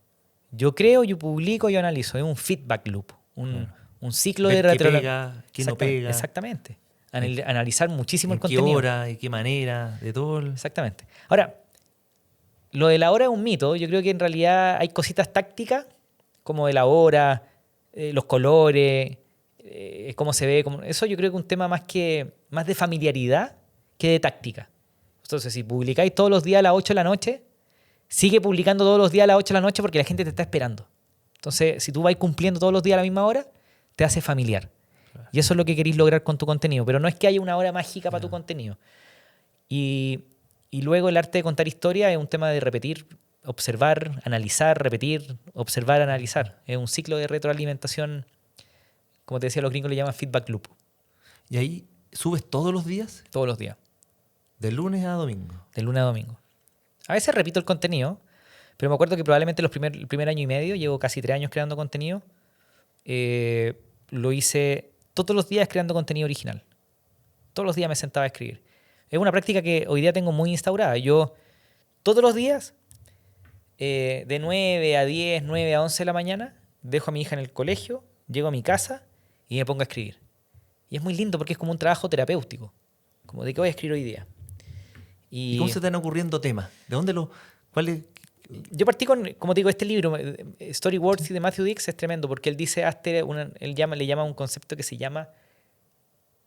Yo creo, yo publico, yo analizo. Es un feedback loop, un ciclo de retroalimentación. ¿Qué no pega? Exactamente. Analizar muchísimo el contenido. ¿En qué hora? ¿Y qué manera? De todo. Exactamente. Ahora, lo de la hora es un mito. Yo creo que en realidad hay cositas tácticas, como de la hora, los colores, cómo se ve. Eso yo creo que es un tema más de familiaridad que de táctica. Entonces, si publicáis todos los días a las 8 de la noche, sigue publicando todos los días a las 8 de la noche porque la gente te está esperando. Entonces, si tú vas cumpliendo todos los días a la misma hora, te hace familiar. Claro. Y eso es lo que queréis lograr con tu contenido. Pero no es que haya una hora mágica para tu contenido. Y luego el arte de contar historia es un tema de repetir, observar, analizar, repetir, observar, analizar. Es un ciclo de retroalimentación, como te decía, los gringos le llaman feedback loop. ¿Y ahí subes todos los días? Todos los días. ¿De lunes a domingo? De lunes a domingo. A veces repito el contenido, pero me acuerdo que probablemente el primer año y medio, llevo casi 3 años creando contenido, lo hice todos los días creando contenido original. Todos los días me sentaba a escribir. Es una práctica que hoy día tengo muy instaurada. Yo todos los días, de 9 a 10, 9 a 11 de la mañana, dejo a mi hija en el colegio, llego a mi casa y me pongo a escribir. Y es muy lindo porque es como un trabajo terapéutico. Como de qué voy a escribir hoy día. ¿Y cómo se te están ocurriendo temas? ¿De dónde cuáles? Yo partí con, como te digo, este libro, Storyworthy de Matthew Dicks, es tremendo porque él dice, le llama un concepto que se llama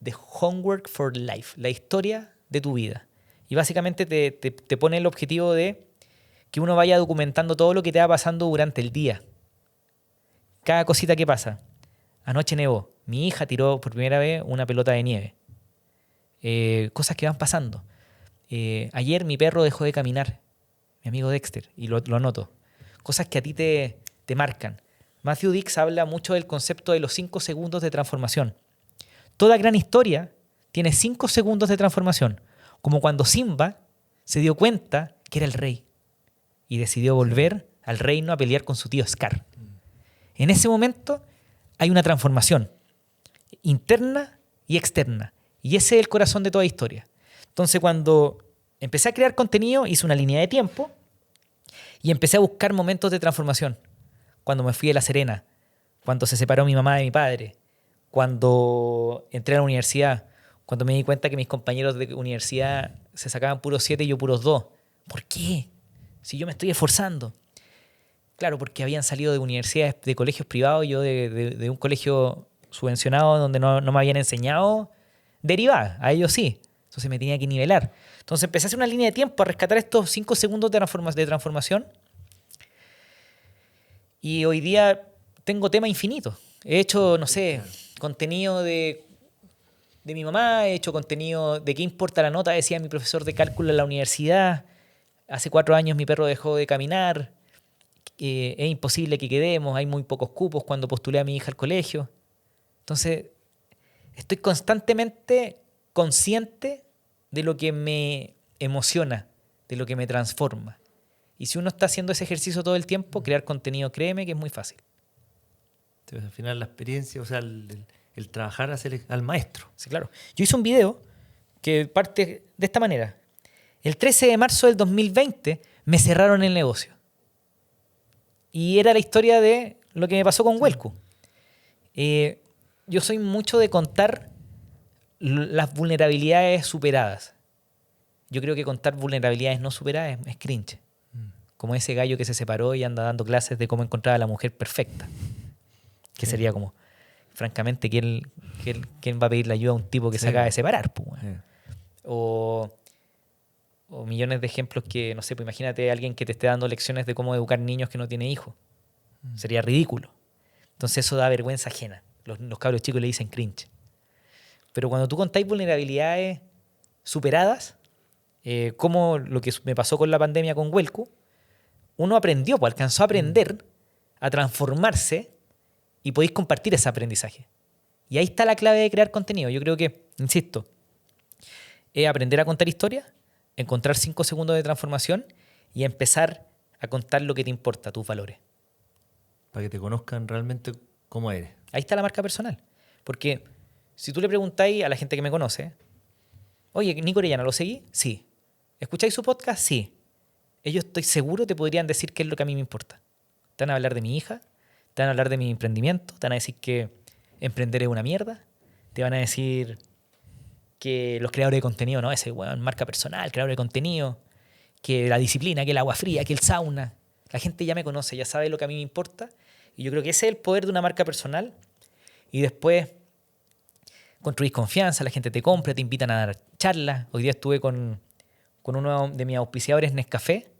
The Homework for Life, la historia de tu vida. Y básicamente te pone el objetivo de que uno vaya documentando todo lo que te va pasando durante el día. Cada cosita que pasa. Anoche nevó. Mi hija tiró por primera vez una pelota de nieve. Cosas que van pasando. Ayer mi perro dejó de caminar, mi amigo Dexter, y lo anoto. Cosas que a ti te marcan. Matthew Dicks habla mucho del concepto de los 5 segundos de transformación. Toda gran historia tiene 5 segundos de transformación, como cuando Simba se dio cuenta que era el rey y decidió volver al reino a pelear con su tío Scar. En ese momento hay una transformación interna y externa. Y ese es el corazón de toda historia. Entonces, cuando empecé a crear contenido, hice una línea de tiempo y empecé a buscar momentos de transformación. Cuando me fui a La Serena, cuando se separó mi mamá de mi padre, cuando entré a la universidad, cuando me di cuenta que mis compañeros de universidad se sacaban puros 7 y yo puros 2. ¿Por qué? Si yo me estoy esforzando. Claro, porque habían salido de universidades, de colegios privados, yo de un colegio subvencionado donde no me habían enseñado derivadas, a ellos sí. Entonces me tenía que nivelar. Entonces empecé a hacer una línea de tiempo, a rescatar estos 5 segundos de transformación. Y hoy día tengo tema infinito. He hecho, no sé, contenido de mi mamá, he hecho contenido de qué importa la nota, decía mi profesor de cálculo en la universidad. Hace 4 años mi perro dejó de caminar. Es imposible que quedemos, hay muy pocos cupos cuando postulé a mi hija al colegio. Entonces, estoy constantemente consciente de lo que me emociona, de lo que me transforma. Y si uno está haciendo ese ejercicio todo el tiempo, crear contenido, créeme que es muy fácil. Entonces, al final la experiencia, o sea, el trabajar, hacer al maestro. Sí, claro. Yo hice un video que parte de esta manera. El 13 de marzo del 2020 me cerraron el negocio. Y era la historia de lo que me pasó con Huelcu. Yo soy mucho de contar las vulnerabilidades superadas. Yo creo que contar vulnerabilidades no superadas es cringe. Como ese gallo que se separó y anda dando clases de cómo encontrar a la mujer perfecta. Que sería como, francamente, ¿quién va a pedirle ayuda a un tipo que se acaba de separar? O millones de ejemplos que, no sé, pues imagínate a alguien que te esté dando lecciones de cómo educar niños que no tiene hijos. Sería ridículo. Entonces eso da vergüenza ajena. Los cabros chicos le dicen cringe. Pero cuando tú contáis vulnerabilidades superadas, como lo que me pasó con la pandemia con Huelcu, uno aprendió, pues alcanzó a aprender, a transformarse y podéis compartir ese aprendizaje. Y ahí está la clave de crear contenido. Yo creo que, insisto, es aprender a contar historias, encontrar 5 segundos de transformación y empezar a contar lo que te importa, tus valores. Para que te conozcan realmente cómo eres. Ahí está la marca personal. Porque si tú le preguntáis a la gente que me conoce, oye, Nico Orellana, ¿lo seguí? Sí. ¿Escucháis su podcast? Sí. Ellos, estoy seguro, te podrían decir qué es lo que a mí me importa. Te van a hablar de mi hija, te van a hablar de mi emprendimiento, te van a decir que emprender es una mierda, te van a decir que los creadores de contenido, no, ese weón, marca personal, creador de contenido, que la disciplina, que el agua fría, que el sauna. La gente ya me conoce, ya sabe lo que a mí me importa. Y yo creo que ese es el poder de una marca personal. Y después construís confianza, la gente te compra, te invitan a dar charlas. Hoy día estuve con uno de mis auspiciadores, Nescafé.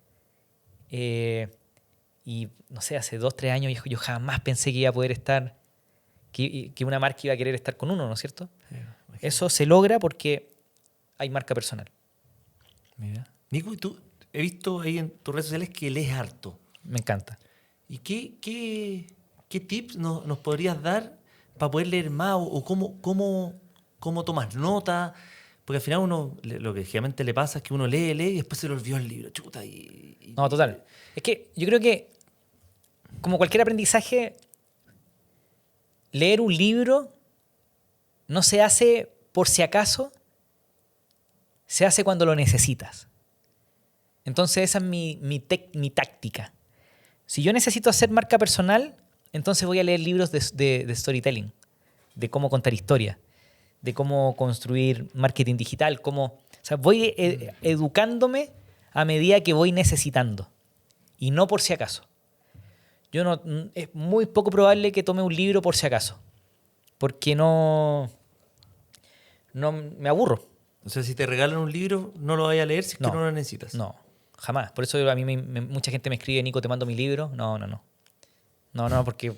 Y no sé, hace 2-3 años yo jamás pensé que iba a poder estar, que una marca iba a querer estar con uno, ¿no es cierto? Sí, eso se logra porque hay marca personal. Mira. Nico, tú he visto ahí en tus redes sociales que lees harto. Me encanta. ¿Y qué tips nos podrías dar para poder leer más o cómo tomas nota? Porque al final uno, lo que generalmente le pasa es que uno lee y después se le olvidó el libro. Chuta, No, total. Es que yo creo que, como cualquier aprendizaje, leer un libro no se hace por si acaso, se hace cuando lo necesitas. Entonces esa es mi táctica. Si yo necesito hacer marca personal, entonces voy a leer libros de storytelling, de cómo contar historias, de cómo construir marketing digital, voy educándome a medida que voy necesitando y no por si acaso. Es muy poco probable que tome un libro por si acaso, porque no me aburro. O sea, si te regalan un libro, no lo vayas a leer si es que no lo necesitas. No, jamás. Por eso a mí mucha gente me escribe, Nico, te mando mi libro. No, porque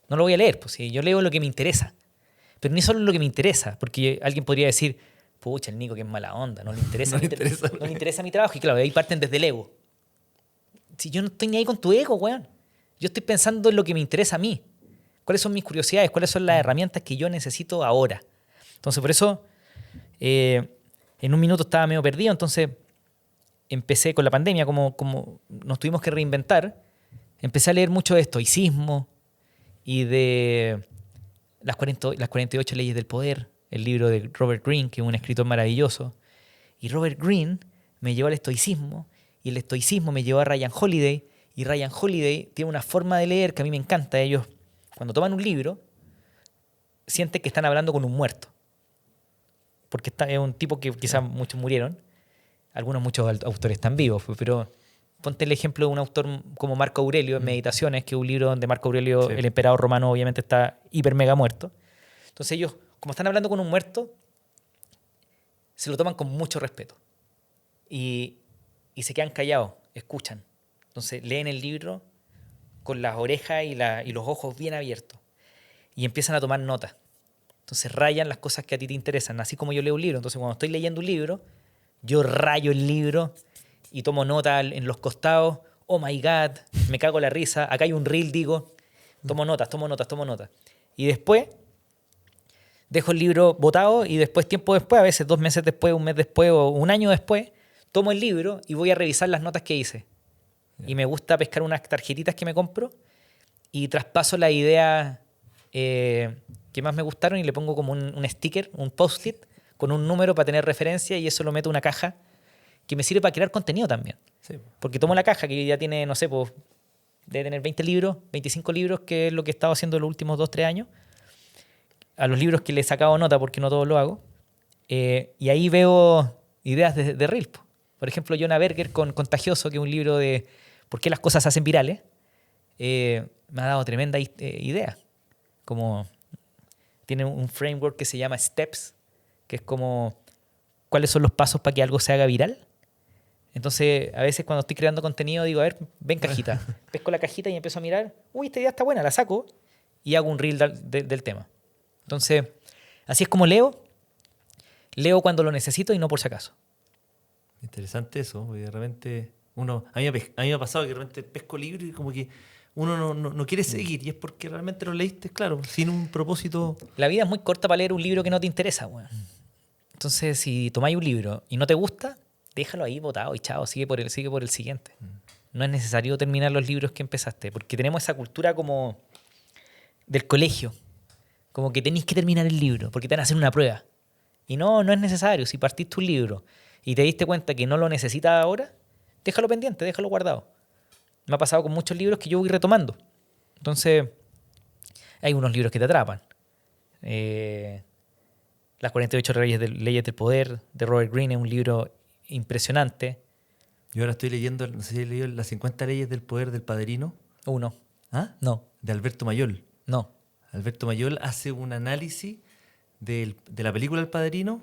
no lo voy a leer. Pues, sí, yo leo lo que me interesa. Pero ni solo lo que me interesa, porque alguien podría decir, pucha, el Nico que es mala onda, no le interesa, no le interesa mi trabajo. Y claro, ahí parten desde el ego. Si yo no estoy ni ahí con tu ego, weón. Yo estoy pensando en lo que me interesa a mí. ¿Cuáles son mis curiosidades? ¿Cuáles son las herramientas que yo necesito ahora? Entonces, por eso, en un minuto estaba medio perdido. Entonces, empecé con la pandemia, como nos tuvimos que reinventar. empecé a leer mucho de estoicismo y de las 48 leyes del poder, el libro de Robert Greene, que es un escritor maravilloso. Y Robert Greene me llevó al estoicismo, y el estoicismo me llevó a Ryan Holiday, y Ryan Holiday tiene una forma de leer que a mí me encanta. Ellos, cuando toman un libro, sienten que están hablando con un muerto. Porque es un tipo que quizás muchos murieron, muchos autores están vivos, pero ponte el ejemplo de un autor como Marco Aurelio en Meditaciones, que es un libro donde Marco Aurelio, el emperador romano, obviamente está hiper mega muerto. Entonces ellos, como están hablando con un muerto, se lo toman con mucho respeto. Y se quedan callados, escuchan. Entonces leen el libro con las orejas y los ojos bien abiertos. Y empiezan a tomar notas. Entonces rayan las cosas que a ti te interesan, así como yo leo un libro. Entonces cuando estoy leyendo un libro, yo rayo el libro y tomo nota en los costados. Oh my God, me cago la risa. Acá hay un reel, digo. Tomo notas. Y después dejo el libro botado y después, tiempo después, a veces 2 meses después, 1 mes después o 1 año después, tomo el libro y voy a revisar las notas que hice. Y me gusta pescar unas tarjetitas que me compro y traspaso la idea que más me gustaron y le pongo como un sticker, un post-it con un número para tener referencia, y eso lo meto en una caja que me sirve para crear contenido también. Sí. Porque tomo la caja que ya tiene, no sé, pues, debe tener 20 libros, 25 libros, que es lo que he estado haciendo los últimos 2-3 años, a los libros que le he sacado nota porque no todos lo hago, y ahí veo ideas de reel. Por ejemplo, Jonah Berger con Contagioso, que es un libro de por qué las cosas se hacen virales, me ha dado tremenda idea. Como tiene un framework que se llama Steps, que es como cuáles son los pasos para que algo se haga viral. Entonces, a veces cuando estoy creando contenido digo, a ver, ven cajita. Pesco la cajita y empiezo a mirar, uy, esta idea está buena, la saco y hago un reel del tema. Entonces, así es como leo. Leo cuando lo necesito y no por si acaso. Interesante eso, porque de repente a mí me ha pasado que de repente pesco libro y como que uno no quiere seguir, y es porque realmente lo leíste, claro, sin un propósito. La vida es muy corta para leer un libro que no te interesa, güey. Entonces, si tomáis un libro y no te gusta, déjalo ahí botado y chao, sigue por el siguiente. No es necesario terminar los libros que empezaste, porque tenemos esa cultura como del colegio, como que tenéis que terminar el libro porque te van a hacer una prueba. Y no es necesario. Si partiste un libro y te diste cuenta que no lo necesitas ahora, déjalo pendiente, déjalo guardado. Me ha pasado con muchos libros que yo voy retomando. Entonces, hay unos libros que te atrapan. Las 48 leyes del poder de Robert Greene es un libro impresionante. Yo ahora estoy leyendo, no sé si he leído las 50 leyes del poder del Padrino. No. ¿Ah? No. De Alberto Mayol. No. Alberto Mayol hace un análisis de la película El Padrino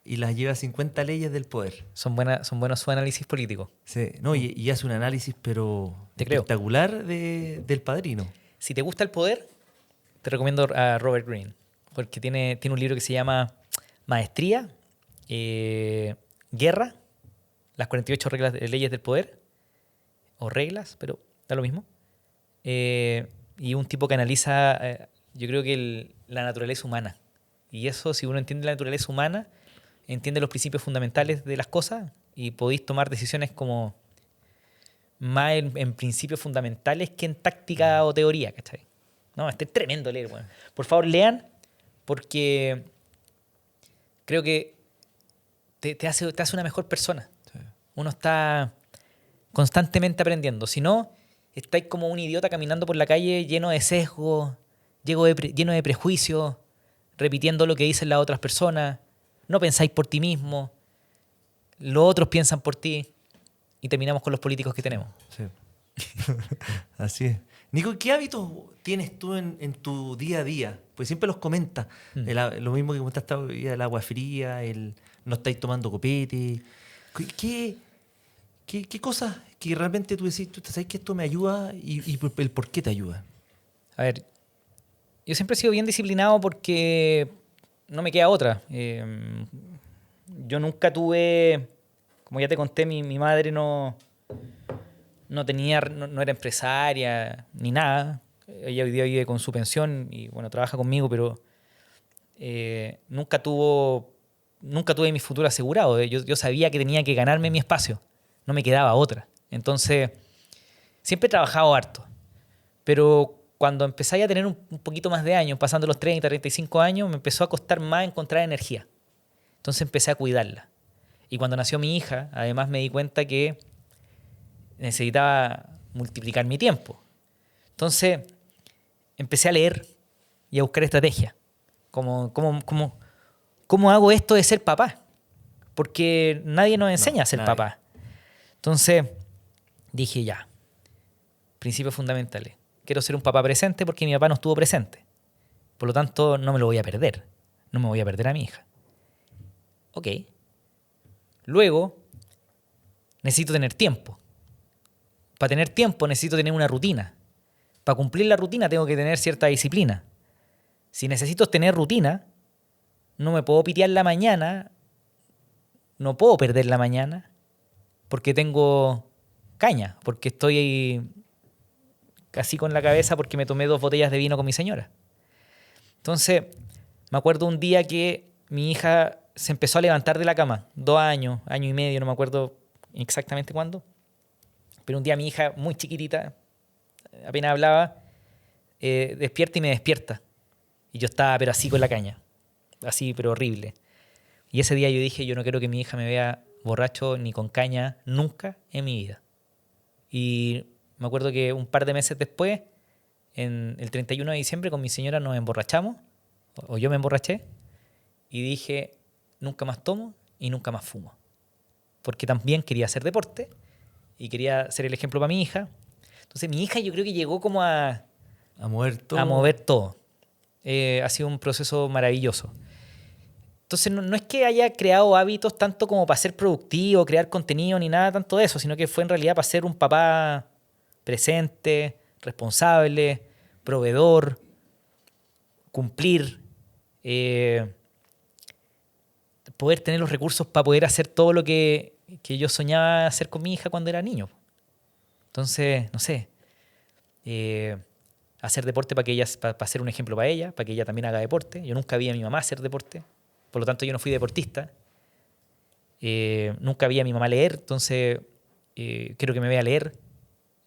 y las lleva a 50 leyes del poder. Son buenos su análisis político. Sí, no, y hace un análisis, pero espectacular del Padrino. Si te gusta el poder, te recomiendo a Robert Greene, porque tiene un libro que se llama Maestría, Guerra, las 48 leyes del poder, o reglas, pero da lo mismo. Y un tipo que analiza, yo creo que la naturaleza humana. Y eso, si uno entiende la naturaleza humana, entiende los principios fundamentales de las cosas y podéis tomar decisiones como más en principios fundamentales que en táctica o teoría, ¿cachai? No, es tremendo leer, bueno. Por favor, lean, porque creo que te hace una mejor persona. Sí. Uno está constantemente aprendiendo. Si no, estáis como un idiota caminando por la calle lleno de sesgos, lleno de prejuicios, repitiendo lo que dicen las otras personas. No pensáis por ti mismo, los otros piensan por ti y terminamos con los políticos que tenemos. Sí. Así es. Nico, ¿qué hábitos tienes tú en tu día a día? Pues siempre los comentas. Lo mismo que comentaste hoy, el agua fría, no estáis tomando copete. ¿Qué cosas que realmente tú decís, tú sabes que esto me ayuda y el por qué te ayuda? A ver, yo siempre he sido bien disciplinado porque no me queda otra. Yo nunca tuve, como ya te conté, mi madre no era empresaria ni nada. Ella hoy día vive con su pensión y bueno, trabaja conmigo, pero nunca tuve mi futuro asegurado. Yo sabía que tenía que ganarme mi espacio. No me quedaba otra. Entonces, siempre he trabajado harto. Pero cuando empecé a tener un poquito más de años, pasando los 30, 35 años, me empezó a costar más encontrar energía. Entonces empecé a cuidarla. Y cuando nació mi hija, además me di cuenta que necesitaba multiplicar mi tiempo. Entonces empecé a leer y a buscar estrategias. ¿Cómo hago esto de ser papá? Porque nadie nos enseña a ser papá. Entonces dije ya, principios fundamentales. Quiero ser un papá presente porque mi papá no estuvo presente. Por lo tanto, no me lo voy a perder. No me voy a perder a mi hija. Ok. Luego, necesito tener tiempo. Para tener tiempo necesito tener una rutina. Para cumplir la rutina tengo que tener cierta disciplina. Si necesito tener rutina, no me puedo pitear la mañana, no puedo perder la mañana, porque tengo caña, porque estoy casi con la cabeza porque me tomé 2 botellas de vino con mi señora. Entonces, me acuerdo un día que mi hija se empezó a levantar de la cama, 2 años, año y medio, no me acuerdo exactamente cuándo, pero un día mi hija, muy chiquitita, apenas hablaba, despierta y me despierta. Y yo estaba pero así con la caña, así pero horrible. Y ese día yo dije, yo no quiero que mi hija me vea borracho ni con caña nunca en mi vida. Y me acuerdo que un par de meses después, en el 31 de diciembre, con mi señora nos emborrachamos, o yo me emborraché, y dije, nunca más tomo y nunca más fumo. Porque también quería hacer deporte y quería ser el ejemplo para mi hija. Entonces mi hija yo creo que llegó como a mover todo. Ha sido un proceso maravilloso. Entonces no es que haya creado hábitos tanto como para ser productivo, crear contenido, ni nada tanto de eso, sino que fue en realidad para ser un papá presente, responsable, proveedor, cumplir, poder tener los recursos para poder hacer todo lo que yo soñaba hacer con mi hija cuando era niño. Entonces, no sé, hacer deporte para ser un ejemplo para ella, para que ella también haga deporte. Yo nunca vi a mi mamá hacer deporte, por lo tanto yo no fui deportista. Nunca vi a mi mamá leer, entonces quiero que me vea leer.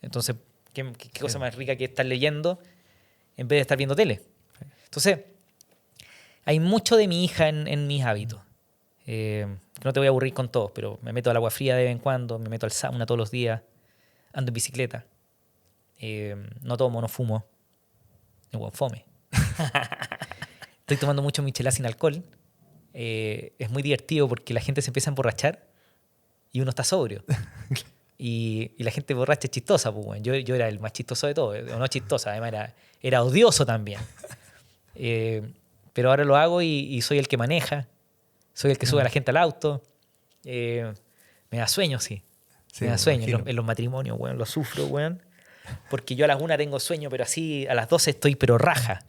Entonces, ¿qué cosa más rica que estar leyendo en vez de estar viendo tele? Entonces, hay mucho de mi hija en mis hábitos. No te voy a aburrir con todos, pero me meto al agua fría de vez en cuando, me meto al sauna todos los días, ando en bicicleta, no tomo, no fumo, no buen fome. Estoy tomando mucho michelada sin alcohol. Es muy divertido porque la gente se empieza a emborrachar y uno está sobrio. Y la gente borracha es chistosa, pues, bueno. Yo era el más chistoso de todos, o no chistosa, además era odioso también. Pero ahora lo hago y soy el que maneja, soy el que sube a la gente al auto. Me da sueño, sí. Me da sueño. En los matrimonios, weón, lo sufro, weón. Porque yo a las 1 tengo sueño, pero así a las 12 estoy pero raja.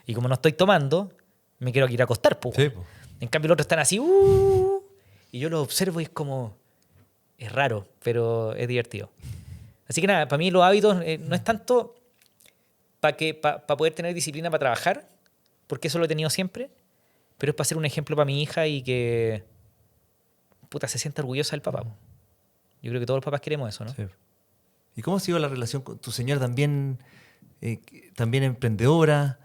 Y como no estoy tomando, me quiero ir a acostar, pues. Sí, po. En cambio los otros están así, y yo los observo y es como... Es raro, pero es divertido. Así que nada, para mí los hábitos no es tanto para poder tener disciplina para trabajar, porque eso lo he tenido siempre, pero es para ser un ejemplo para mi hija y que se sienta orgullosa del papá. Yo creo que todos los papás queremos eso, ¿no? Sí. ¿Y cómo ha sido la relación con tu señora también emprendedora,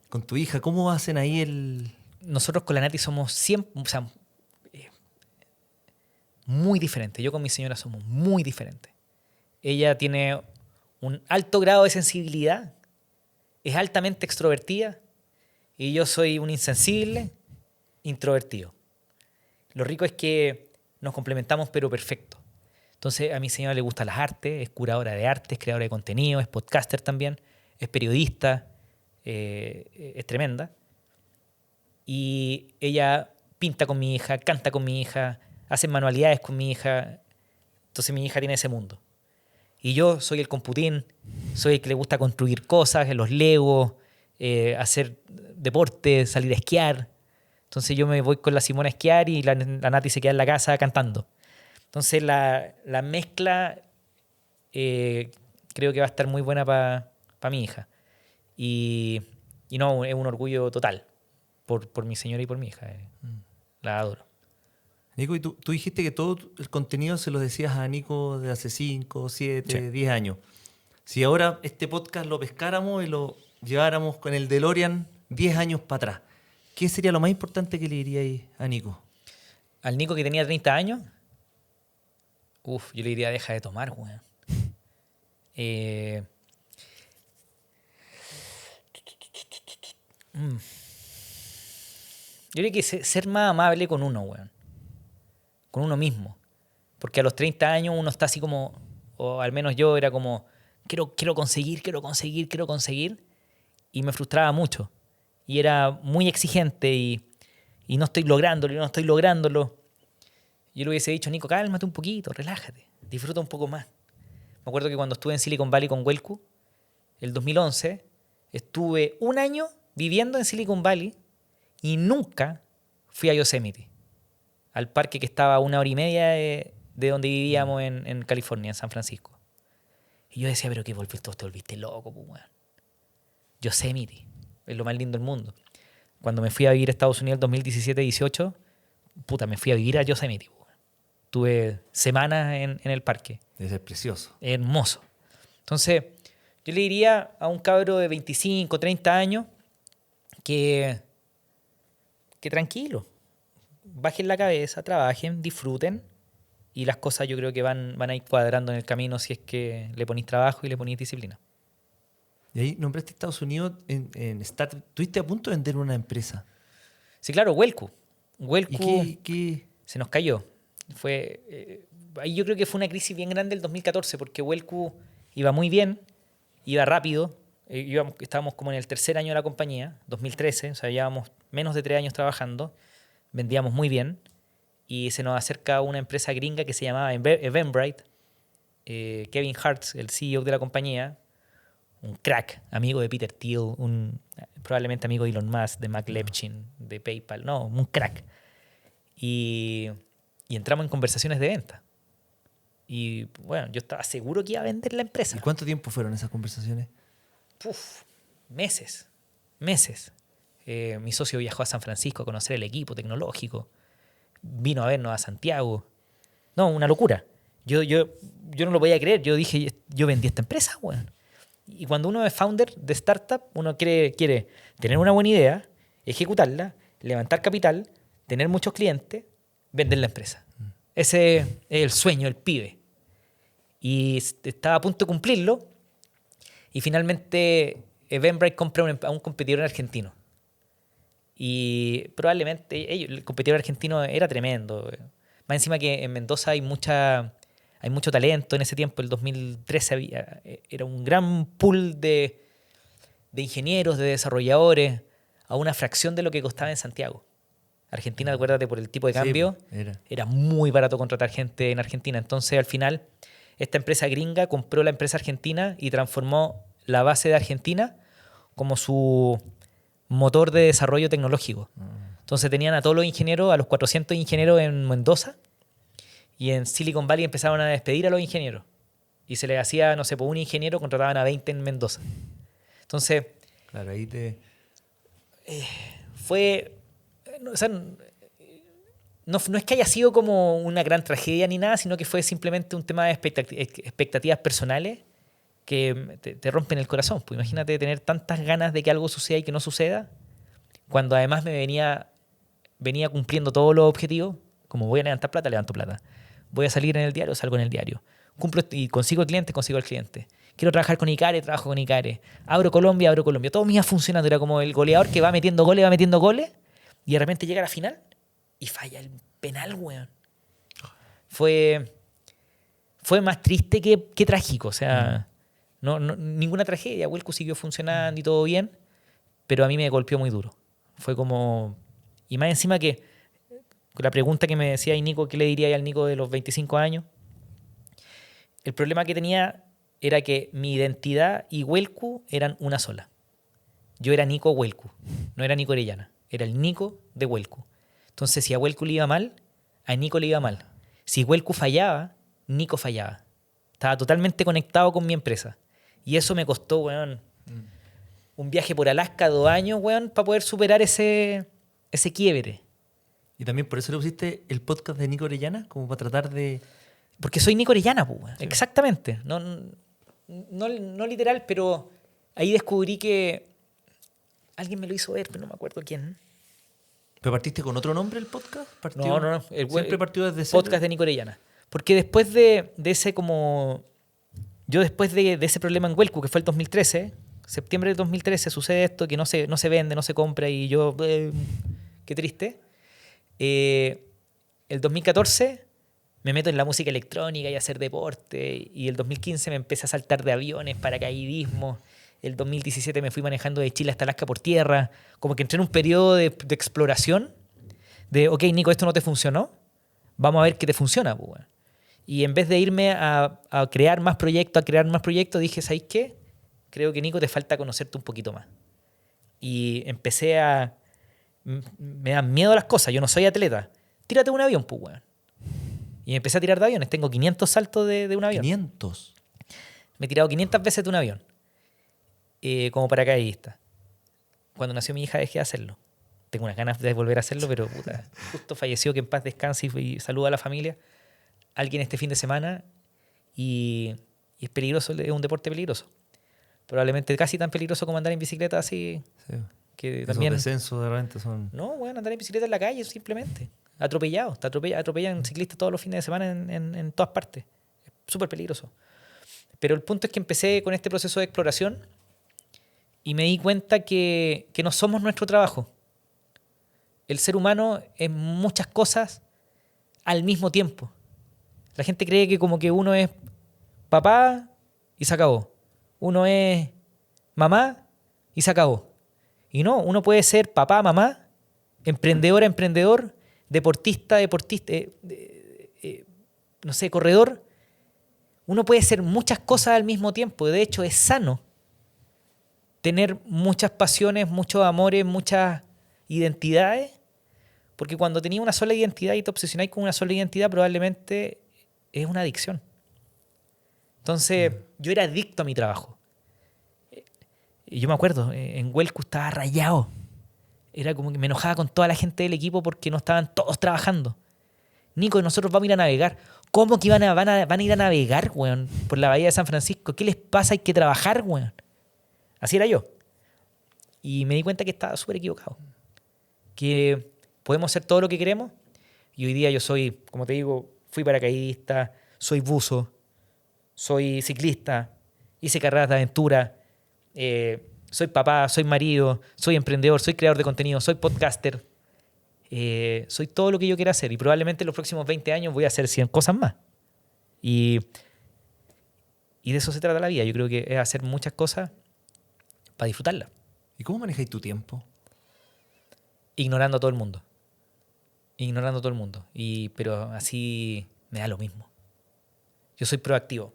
con tu hija? ¿Cómo hacen ahí Nosotros con la Nati somos siempre, muy diferentes. Yo con mi señora somos muy diferentes. Ella tiene un alto grado de sensibilidad, es altamente extrovertida y yo soy un insensible introvertido. Lo rico es que nos complementamos pero perfecto. Entonces a mi señora le gustan las artes, es curadora de arte, es creadora de contenido, es podcaster también, es periodista, es tremenda. Y ella pinta con mi hija, canta con mi hija, hace manualidades con mi hija. Entonces mi hija tiene ese mundo. Y yo soy el computín, soy el que le gusta construir cosas, los legos, hacer deporte, salir a esquiar. Entonces yo me voy con la Simona a esquiar y la Nati se queda en la casa cantando. Entonces la mezcla creo que va a estar muy buena para mi hija. Y no, es un orgullo total por mi señora y por mi hija. La adoro. Nico, y tú dijiste que todo el contenido se lo decías a Nico de hace 5, 7, 10 años. Si ahora este podcast lo pescáramos y lo lleváramos con el DeLorean 10 años para atrás, ¿qué sería lo más importante que le diríais a Nico? Al Nico que tenía 30 años, yo le diría deja de tomar, weón. Yo creo que ser más amable con uno, weón. Con uno mismo. Porque a los 30 años uno está así como, o al menos yo era como, quiero conseguir. Y me frustraba mucho. Y era muy exigente y no estoy lográndolo. Yo le hubiese dicho, Nico, cálmate un poquito, relájate, disfruta un poco más. Me acuerdo que cuando estuve en Silicon Valley con Wellco, el 2011, estuve un año viviendo en Silicon Valley y nunca fui a Yosemite, al parque que estaba a 1 hora y media de donde vivíamos en California, en San Francisco. Y yo decía, pero ¿qué te volviste loco, pues, weón? Yosemite es lo más lindo del mundo. Cuando me fui a vivir a Estados Unidos en 2017-18, me fui a vivir a Yosemite. Tuve semanas en el parque. Debe ser precioso. Hermoso. Entonces, yo le diría a un cabro de 25, 30 años que tranquilo, bajen la cabeza, trabajen, disfruten y las cosas yo creo que van a ir cuadrando en el camino si es que le ponís trabajo y le ponís disciplina. Y ahí nombraste Estados Unidos en Start. ¿Estuviste a punto de vender una empresa? Sí, claro, Wellco. ¿Y qué? Se nos cayó. Ahí yo creo que fue una crisis bien grande el 2014 porque Wellco iba muy bien, iba rápido. Estábamos como en el tercer año de la compañía, 2013, o sea, llevábamos menos de 3 años trabajando, vendíamos muy bien y se nos acerca una empresa gringa que se llamaba Eventbrite. Kevin Hart, el CEO de la compañía, un crack, amigo de Peter Thiel, probablemente amigo de Elon Musk, de Mac Lepchin, de PayPal, un crack. Y entramos en conversaciones de venta. Y bueno, yo estaba seguro que iba a vender la empresa. ¿Y cuánto tiempo fueron esas conversaciones? Meses. Mi socio viajó a San Francisco a conocer el equipo tecnológico. Vino a vernos a Santiago. No, una locura. Yo no lo podía creer. Yo dije, yo vendí esta empresa, weón. Y cuando uno es founder de startup, uno quiere tener una buena idea, ejecutarla, levantar capital, tener muchos clientes, vender la empresa. Ese es el sueño, el pibe. Y estaba a punto de cumplirlo. Y finalmente Eventbrite compra a un competidor argentino. Y probablemente el competidor argentino era tremendo. Más encima que en Mendoza hay mucho talento. En ese tiempo, el 2013, era un gran pool de ingenieros, de desarrolladores, a una fracción de lo que costaba en Santiago. Argentina, acuérdate, por el tipo de cambio, era muy barato contratar gente en Argentina. Entonces, al final, esta empresa gringa compró la empresa argentina y transformó la base de Argentina como su motor de desarrollo tecnológico. Entonces, tenían a todos los ingenieros, a los 400 ingenieros en Mendoza, y en Silicon Valley empezaron a despedir a los ingenieros. Y se les hacía, no sé, por un ingeniero contrataban a 20 en Mendoza. Entonces, claro, ahí fue... O sea, no es que haya sido como una gran tragedia ni nada, sino que fue simplemente un tema de expectativas personales que te rompen el corazón. Pues imagínate tener tantas ganas de que algo suceda y que no suceda, cuando además venía cumpliendo todos los objetivos. Como voy a levantar plata, levanto plata. Voy a salir en el diario, salgo en el diario. Cumplo y consigo el cliente, consigo el cliente. Quiero trabajar con Icare, trabajo con Icare. Abro Colombia. Todo me iba funcionando. Era como el goleador que va metiendo goles, y de repente llega a la final y falla el penal, weón. Fue más triste que trágico. O sea, ninguna tragedia. Wellco siguió funcionando y todo bien, pero a mí me golpeó muy duro. Fue como... Y más encima que la pregunta que me decía ahí Nico, ¿qué le diría al Nico de los 25 años? El problema que tenía era que mi identidad y Wellco eran una sola. Yo era Nico Wellco, no era Nico Orellana. Era el Nico de Wellco. Entonces, si a Wellco le iba mal, a Nico le iba mal. Si Wellco fallaba, Nico fallaba. Estaba totalmente conectado con mi empresa. Y eso me costó, weón, un viaje por Alaska 2 años, weón, para poder superar ese quiebre. ¿Y también por eso le pusiste el podcast de Nico Orellana? Como para tratar de... Porque soy Nico Orellana, pues, weón. Sí. Exactamente. no literal, pero ahí descubrí que alguien me lo hizo ver, pero no me acuerdo quién. ¿Pero partiste con otro nombre el podcast? No. ¿Siempre partió desde cero? Podcast de Nico Orellana. Porque después de ese como... Yo después de ese problema en Huelcu, que fue el 2013, septiembre del 2013, sucede esto, que no se vende, no se compra, y yo... qué triste. El 2014 me meto en la música electrónica y a hacer deporte, y el 2015 me empecé a saltar de aviones, paracaidismo. El 2017 me fui manejando de Chile hasta Alaska por tierra. Como que entré en un periodo de exploración de, ok, Nico, esto no te funcionó, vamos a ver qué te funciona. Pues, bueno. Y en vez de irme a crear más proyectos, dije, ¿sabes qué? Creo que, Nico, te falta conocerte un poquito más. Y empecé a... Me dan miedo las cosas, yo no soy atleta. Tírate un avión, pues, weón. Y empecé a tirar de aviones. Tengo 500 saltos de un avión. 500. Me he tirado 500 veces de un avión. Como paracaidista. Cuando nació mi hija dejé de hacerlo. Tengo unas ganas de volver a hacerlo, pero puta, justo falleció, que en paz descanse, y saluda a la familia. Alguien este fin de semana, y es peligroso, es un deporte peligroso. Probablemente casi tan peligroso como andar en bicicleta así. Sí. Que Esos también... descensos de repente son... No, bueno, andar en bicicleta en la calle simplemente. Atropellados. Atropellan ciclistas todos los fines de semana en todas partes. Es súper peligroso. Pero el punto es que empecé con este proceso de exploración y me di cuenta que no somos nuestro trabajo. El ser humano es muchas cosas al mismo tiempo. La gente cree que como que uno es papá y se acabó. Uno es mamá y se acabó. Y no, uno puede ser papá, mamá, emprendedor, deportista, no sé, corredor. Uno puede ser muchas cosas al mismo tiempo. De hecho, es sano tener muchas pasiones, muchos amores, muchas identidades, porque cuando tenías una sola identidad y te obsesionáis con una sola identidad, probablemente es una adicción. Entonces, yo era adicto a mi trabajo. Y yo me acuerdo, en Huelcu estaba rayado. Era como que me enojaba con toda la gente del equipo porque no estaban todos trabajando. Nico, nosotros vamos a ir a navegar. ¿Cómo que van a ir a navegar, weón, por la bahía de San Francisco? ¿Qué les pasa? Hay que trabajar, weón. Así era yo. Y me di cuenta que estaba súper equivocado. Que podemos hacer todo lo que queremos. Y hoy día yo soy, como te digo, fui paracaidista, soy buzo, soy ciclista, hice carreras de aventura, soy papá, soy marido, soy emprendedor, soy creador de contenido, soy podcaster. Soy todo lo que yo quiera hacer. Y probablemente en los próximos 20 años voy a hacer 100 cosas más. Y de eso se trata la vida. Yo creo que es hacer muchas cosas para disfrutarla. ¿Y cómo manejáis tu tiempo? Ignorando a todo el mundo. Pero así me da lo mismo. Yo soy proactivo.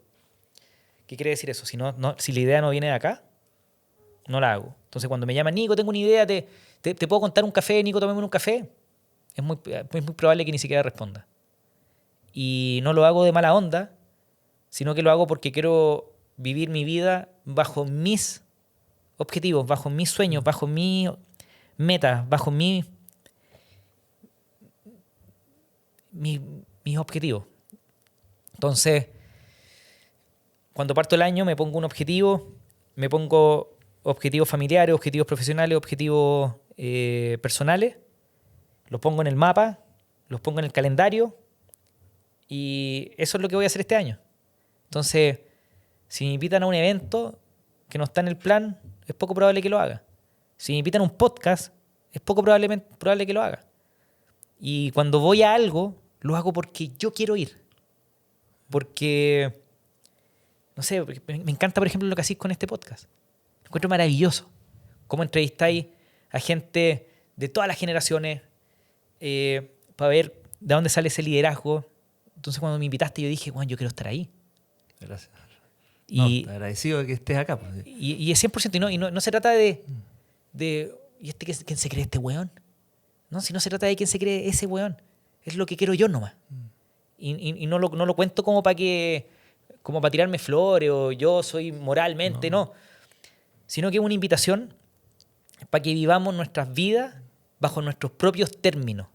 ¿Qué quiere decir eso? Si la idea no viene de acá, no la hago. Entonces cuando me llaman, Nico, tengo una idea, ¿te puedo contar un café? Nico, tomémonos un café. Es muy probable que ni siquiera responda. Y no lo hago de mala onda, sino que lo hago porque quiero vivir mi vida bajo mis objetivos, bajo mis sueños, bajo mis metas, bajo mis objetivos. Entonces, cuando parto el año me pongo un objetivo, me pongo objetivos familiares, objetivos profesionales, objetivos personales, los pongo en el mapa, los pongo en el calendario, y eso es lo que voy a hacer este año. Entonces, si me invitan a un evento que no está en el plan, es poco probable que lo haga. Si me invitan a un podcast, es poco probable que lo haga. Y cuando voy a algo, lo hago porque yo quiero ir. Porque, no sé, me encanta, por ejemplo, lo que hacéis con este podcast. Lo encuentro maravilloso. Cómo entrevistáis a gente de todas las generaciones para ver de dónde sale ese liderazgo. Entonces, cuando me invitaste, yo dije, bueno, yo quiero estar ahí. Gracias. Y, no, agradecido de que estés acá. Pues. Y es 100%. Y no se trata de ¿y quién se cree este weón? No, si no se trata de quién se cree ese weón. Es lo que quiero yo nomás. Y no lo cuento como para tirarme flores o yo soy moralmente, no. Sino que es una invitación para que vivamos nuestras vidas bajo nuestros propios términos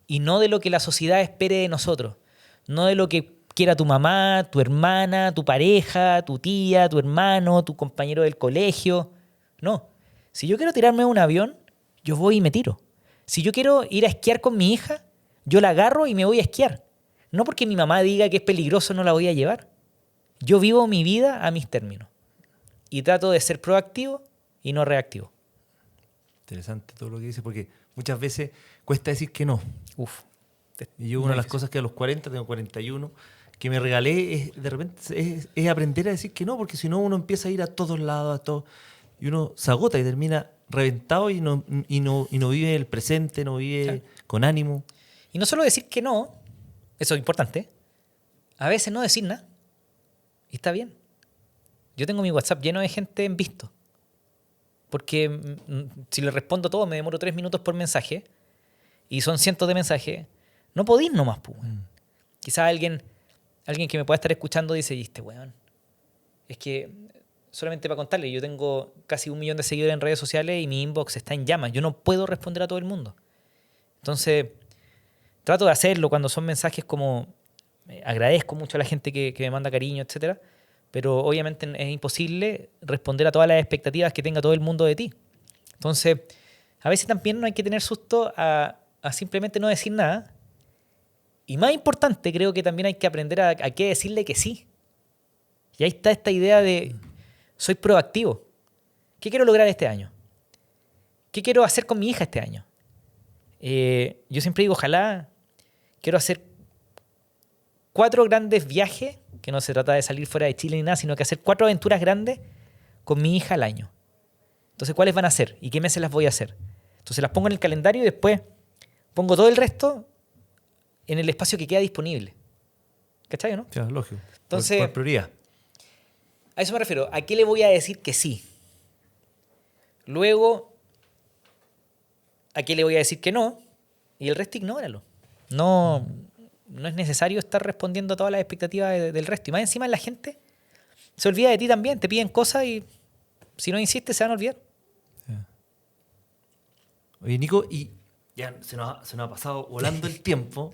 y no de lo que la sociedad espere de nosotros, no de lo que quiera tu mamá, tu hermana, tu pareja, tu tía, tu hermano, tu compañero del colegio. No. Si yo quiero tirarme de un avión, yo voy y me tiro. Si yo quiero ir a esquiar con mi hija, yo la agarro y me voy a esquiar. No porque mi mamá diga que es peligroso, no la voy a llevar. Yo vivo mi vida a mis términos. Y trato de ser proactivo y no reactivo. Interesante todo lo que dice, porque muchas veces cuesta decir que no. Uf. Y yo una de las cosas que a los 40, tengo 41, que me regalé es, de repente, es aprender a decir que no, porque si no uno empieza a ir a todos lados, y uno se agota y termina reventado y no vive el presente, no vive con ánimo. Y no solo decir que no, eso es importante, a veces no decir nada. Y está bien. Yo tengo mi WhatsApp lleno de gente en visto. Porque si le respondo todo, me demoro 3 minutos por mensaje. Y son cientos de mensajes. No podís nomás, pues. Quizás alguien que me pueda estar escuchando dice, ¿y este weón? Es que, solamente para contarle, yo tengo casi 1 millón de seguidores en redes sociales y mi inbox está en llamas. Yo no puedo responder a todo el mundo. Entonces, trato de hacerlo cuando son mensajes como agradezco mucho a la gente que me manda cariño, etcétera, pero obviamente es imposible responder a todas las expectativas que tenga todo el mundo de ti. Entonces, a veces también no hay que tener susto a simplemente no decir nada. Y más importante, creo que también hay que aprender a qué decirle que sí. Y ahí está esta idea de soy proactivo. ¿Qué quiero lograr este año? ¿Qué quiero hacer con mi hija este año? Yo siempre digo, ojalá quiero hacer 4 grandes viajes, que no se trata de salir fuera de Chile ni nada, sino que hacer 4 aventuras grandes con mi hija al año. Entonces, ¿cuáles van a ser? ¿Y qué meses las voy a hacer? Entonces las pongo en el calendario y después pongo todo el resto en el espacio que queda disponible. ¿Cachai o no? Sí, lógico. Entonces, por prioridad. A eso me refiero. ¿A qué le voy a decir que sí? Luego, ¿a qué le voy a decir que no? Y el resto ignóralo. No es necesario estar respondiendo a todas las expectativas del resto. Y más encima la gente se olvida de ti también. Te piden cosas y si no insistes se van a olvidar. Oye, Nico, y ya se nos ha pasado volando el tiempo.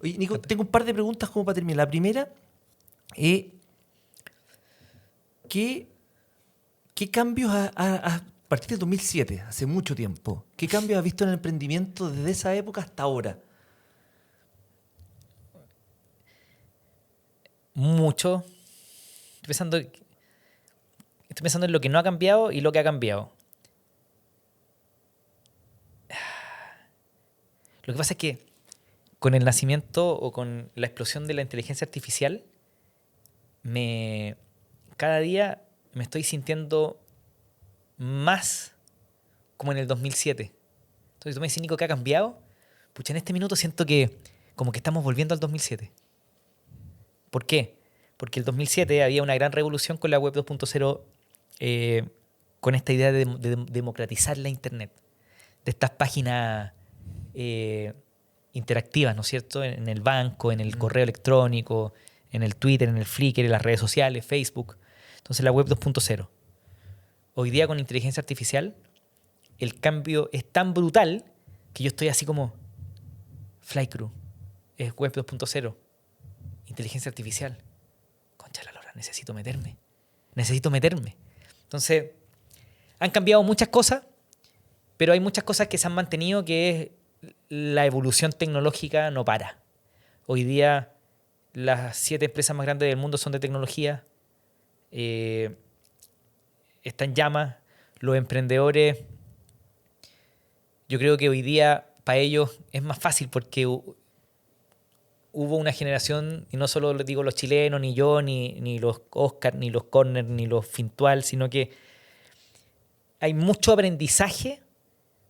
Oye, Nico, tengo un par de preguntas como para terminar. La primera es, ¿qué cambios a partir del 2007, hace mucho tiempo, qué cambios has visto en el emprendimiento desde esa época hasta ahora? Mucho. Estoy pensando en lo que no ha cambiado y lo que ha cambiado. Lo que pasa es que con el nacimiento o con la explosión de la inteligencia artificial, cada día me estoy sintiendo más como en el 2007. Entonces tú me dices, Nico, ¿qué ha cambiado? Pucha, en este minuto siento que como que estamos volviendo al 2007. ¿Por qué? Porque el 2007 había una gran revolución con la web 2.0, con esta idea de democratizar la Internet, de estas páginas interactivas, ¿no es cierto? En el banco, en el correo electrónico, en el Twitter, en el Flickr, en las redes sociales, Facebook. Entonces la web 2.0. Hoy día con inteligencia artificial el cambio es tan brutal que yo estoy así como Flycrew, es web 2.0, inteligencia artificial. Concha la lora, necesito meterme. Entonces, han cambiado muchas cosas, pero hay muchas cosas que se han mantenido, que es la evolución tecnológica no para. Hoy día las 7 empresas más grandes del mundo son de tecnología. Está en llamas. Los emprendedores, yo creo que hoy día para ellos es más fácil porque hubo una generación, y no solo digo los chilenos, ni yo, ni los Oscar, ni los Corner, ni los Fintual, sino que hay mucho aprendizaje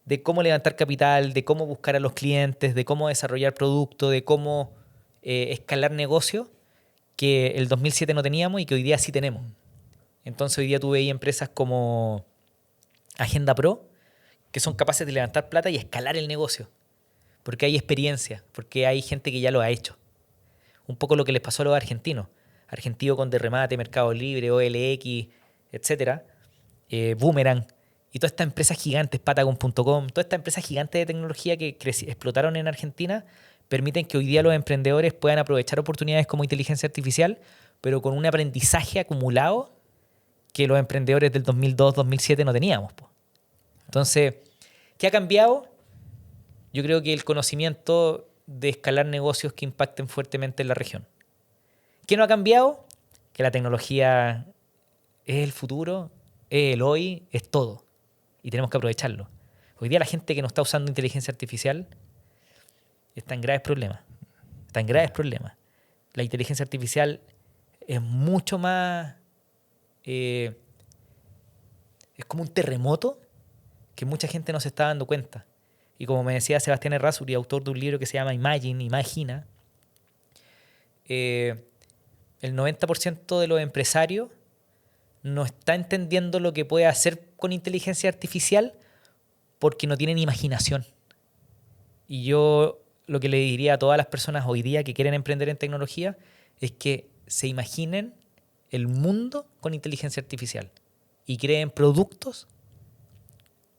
de cómo levantar capital, de cómo buscar a los clientes, de cómo desarrollar producto, de cómo escalar negocios, que el 2007 no teníamos y que hoy día sí tenemos. Entonces hoy día tú veis empresas como Agenda Pro que son capaces de levantar plata y escalar el negocio. Porque hay experiencia, porque hay gente que ya lo ha hecho. Un poco lo que les pasó a los argentinos. Argentino con Derremate, Mercado Libre, OLX, etcétera, Boomerang, y todas estas empresas gigantes, Patagon.com, todas estas empresas gigantes de tecnología que explotaron en Argentina, permiten que hoy día los emprendedores puedan aprovechar oportunidades como inteligencia artificial, pero con un aprendizaje acumulado que los emprendedores del 2002, 2007 no teníamos, po. Entonces, ¿qué ha cambiado? Yo creo que el conocimiento de escalar negocios que impacten fuertemente en la región. ¿Qué no ha cambiado? Que la tecnología es el futuro, es el hoy, es todo. Y tenemos que aprovecharlo. Hoy día la gente que no está usando inteligencia artificial está en graves problemas. Está en graves problemas. La inteligencia artificial es mucho más... es como un terremoto que mucha gente no se está dando cuenta. Y como me decía Sebastián Errázuriz, autor de un libro que se llama Imagina, el 90% de los empresarios no está entendiendo lo que puede hacer con inteligencia artificial porque no tienen imaginación. Y yo lo que le diría a todas las personas hoy día que quieren emprender en tecnología es que se imaginen el mundo con inteligencia artificial y creen productos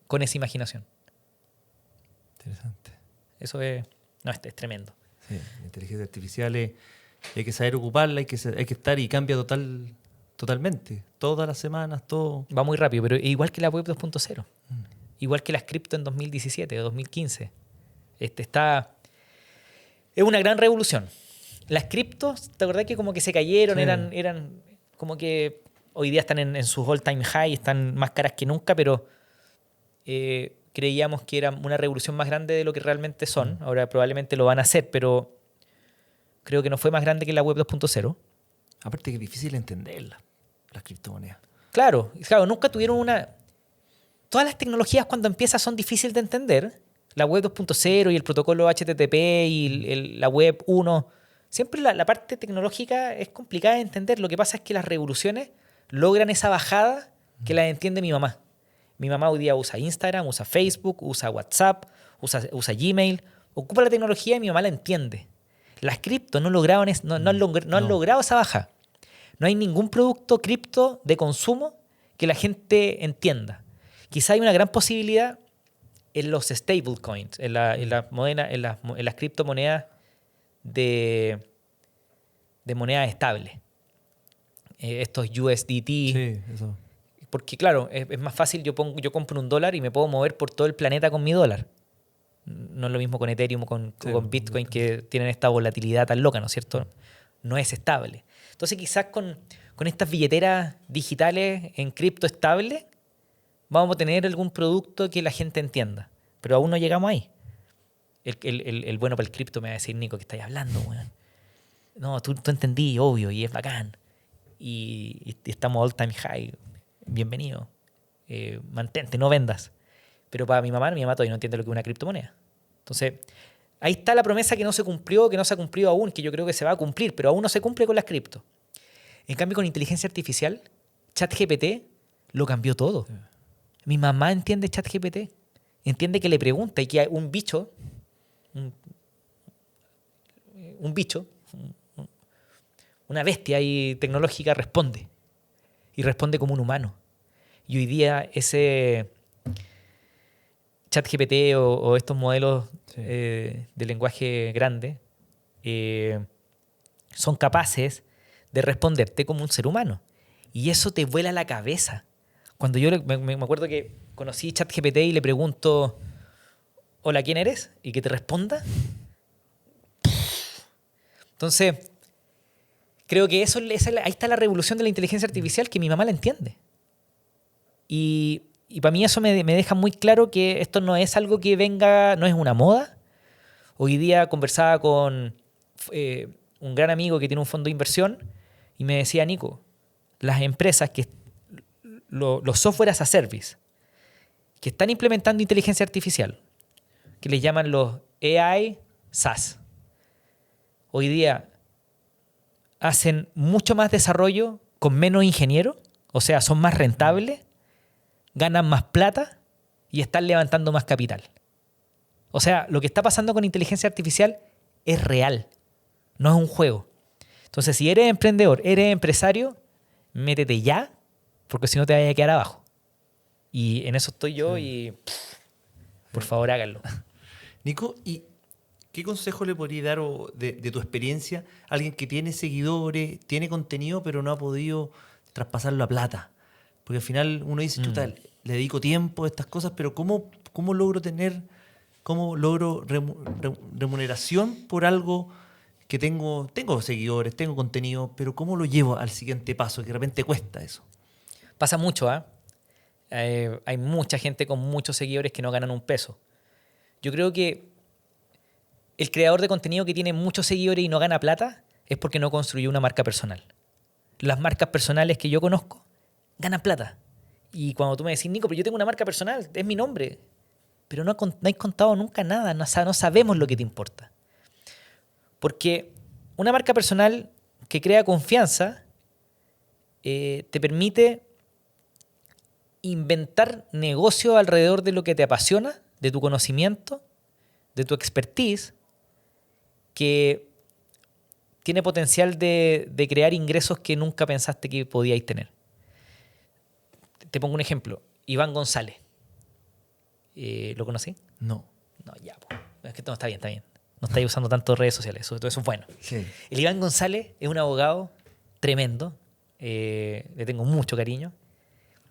con esa imaginación. Interesante. Eso es tremendo. Sí, la inteligencia artificial hay que saber ocuparla, hay que estar y cambia totalmente. Todas las semanas, todo. Va muy rápido, pero igual que la web 2.0. Igual que las cripto en 2017 o 2015. Es una gran revolución. Las criptos, ¿te acordás que como que se cayeron? Sí. Eran como que hoy día están en sus all-time high, están más caras que nunca, pero creíamos que era una revolución más grande de lo que realmente son. Ahora probablemente lo van a hacer, pero creo que no fue más grande que la web 2.0. Aparte que es difícil entenderla, las criptomonedas. Claro, nunca tuvieron una... Todas las tecnologías cuando empiezan son difíciles de entender. La web 2.0 y el protocolo HTTP y la web 1. Siempre la parte tecnológica es complicada de entender. Lo que pasa es que las revoluciones logran esa bajada que la entiende mi mamá. Mi mamá hoy día usa Instagram, usa Facebook, usa WhatsApp, usa Gmail. Ocupa la tecnología y mi mamá la entiende. Las cripto no han logrado esa baja. No hay ningún producto cripto de consumo que la gente entienda. Quizá hay una gran posibilidad en los stablecoins, en las criptomonedas de monedas estables. Estos USDT. Sí, eso. Porque claro, es más fácil, yo compro $1 y me puedo mover por todo el planeta con mi dólar. No es lo mismo con Ethereum o con Bitcoin, que tienen esta volatilidad tan loca, ¿no es cierto? No es estable. Entonces quizás con estas billeteras digitales en cripto estable vamos a tener algún producto que la gente entienda. Pero aún no llegamos ahí. El bueno para el cripto me va a decir, Nico, ¿qué estáis hablando, weón? No, tú entendí, obvio, y es bacán. Y estamos all time high. Bienvenido. Mantente, no vendas. Pero para mi mamá todavía no entiende lo que es una criptomoneda. Entonces, ahí está la promesa que no se cumplió, que no se ha cumplido aún, que yo creo que se va a cumplir, pero aún no se cumple con las cripto. En cambio, con inteligencia artificial, ChatGPT lo cambió todo. Sí. Mi mamá entiende ChatGPT. Entiende que le pregunta y que hay un bicho, una bestia ahí tecnológica responde. Y responde como un humano. Y hoy día ese ChatGPT o estos modelos de lenguaje grande son capaces de responderte como un ser humano. Y eso te vuela la cabeza. Cuando yo me acuerdo que conocí ChatGPT y le pregunto, hola, ¿quién eres? Y que te responda. Entonces, creo que ahí está la revolución de la inteligencia artificial, que mi mamá la entiende. Y para mí eso me deja muy claro que esto no es algo que venga, no es una moda. Hoy día conversaba con un gran amigo que tiene un fondo de inversión y me decía, Nico, las empresas los software as a service que están implementando inteligencia artificial, que les llaman los AI SaaS, hoy día hacen mucho más desarrollo con menos ingenieros, o sea, son más rentables, ganan más plata y están levantando más capital. O sea, lo que está pasando con inteligencia artificial es real, no es un juego. Entonces, si eres emprendedor, eres empresario, métete ya, porque si no te vayas a quedar abajo. Y en eso estoy yo y por favor háganlo. Nico, ¿y ¿Qué consejo le podría dar de tu experiencia a alguien que tiene seguidores, tiene contenido, pero no ha podido traspasarlo a plata? Porque al final uno dice, chuta, le dedico tiempo a estas cosas, pero ¿cómo logro remuneración por algo que tengo seguidores, tengo contenido, pero cómo lo llevo al siguiente paso? Que de repente cuesta eso. Pasa mucho, ¿ah? Hay mucha gente con muchos seguidores que no ganan un peso. Yo creo que el creador de contenido que tiene muchos seguidores y no gana plata es porque no construyó una marca personal. Las marcas personales que yo conozco ganan plata. Y cuando tú me decís, Nico, pero yo tengo una marca personal, es mi nombre, pero no hay contado nunca nada, no sabemos lo que te importa. Porque una marca personal que crea confianza te permite inventar negocio alrededor de lo que te apasiona, de tu conocimiento, de tu expertise, que tiene potencial de crear ingresos que nunca pensaste que podíais tener. Te pongo un ejemplo. Iván González. ¿Lo conocí? No. No, ya. Es que no, está bien. No estáis usando tanto redes sociales. Eso es bueno. Sí. El Iván González es un abogado tremendo. Le tengo mucho cariño.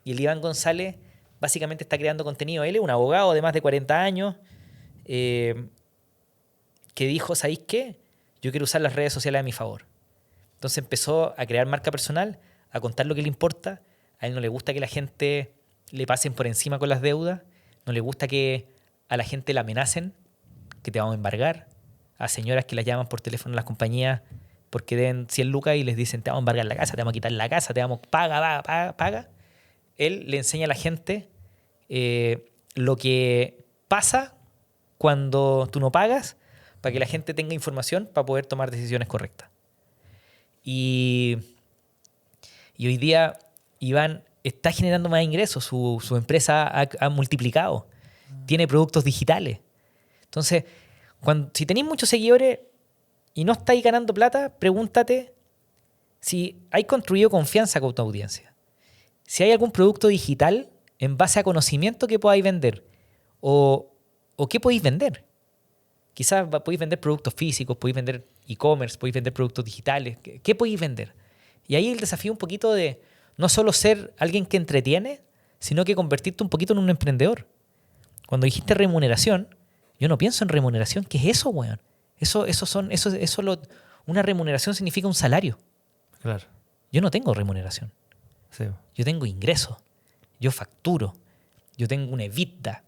Y el Iván González básicamente está creando contenido. Él es un abogado de más de 40 años que dijo, ¿sabéis qué? Yo quiero usar las redes sociales a mi favor. Entonces empezó a crear marca personal, a contar lo que le importa. A él no le gusta que la gente le pasen por encima con las deudas. No le gusta que a la gente la amenacen, que te vamos a embargar. A señoras que las llaman por teléfono a las compañías porque den 100 lucas y les dicen te vamos a embargar la casa, te vamos a quitar la casa, paga. Él le enseña a la gente lo que pasa cuando tú no pagas para que la gente tenga información para poder tomar decisiones correctas. Y hoy día Iván está generando más ingresos, su empresa ha multiplicado, tiene productos digitales. Entonces, si tenéis muchos seguidores y no estáis ganando plata, pregúntate si hay construido confianza con tu audiencia. Si hay algún producto digital en base a conocimiento que podáis vender o qué podéis vender. Quizás podéis vender productos físicos, podéis vender e-commerce, podéis vender productos digitales. ¿Qué podéis vender? Y ahí el desafío un poquito de no solo ser alguien que entretiene, sino que convertirte un poquito en un emprendedor. Cuando dijiste remuneración, yo no pienso en remuneración. ¿Qué es eso, weón? Una remuneración significa un salario. Claro. Yo no tengo remuneración. Sí. Yo tengo ingresos. Yo facturo. Yo tengo una EBITDA.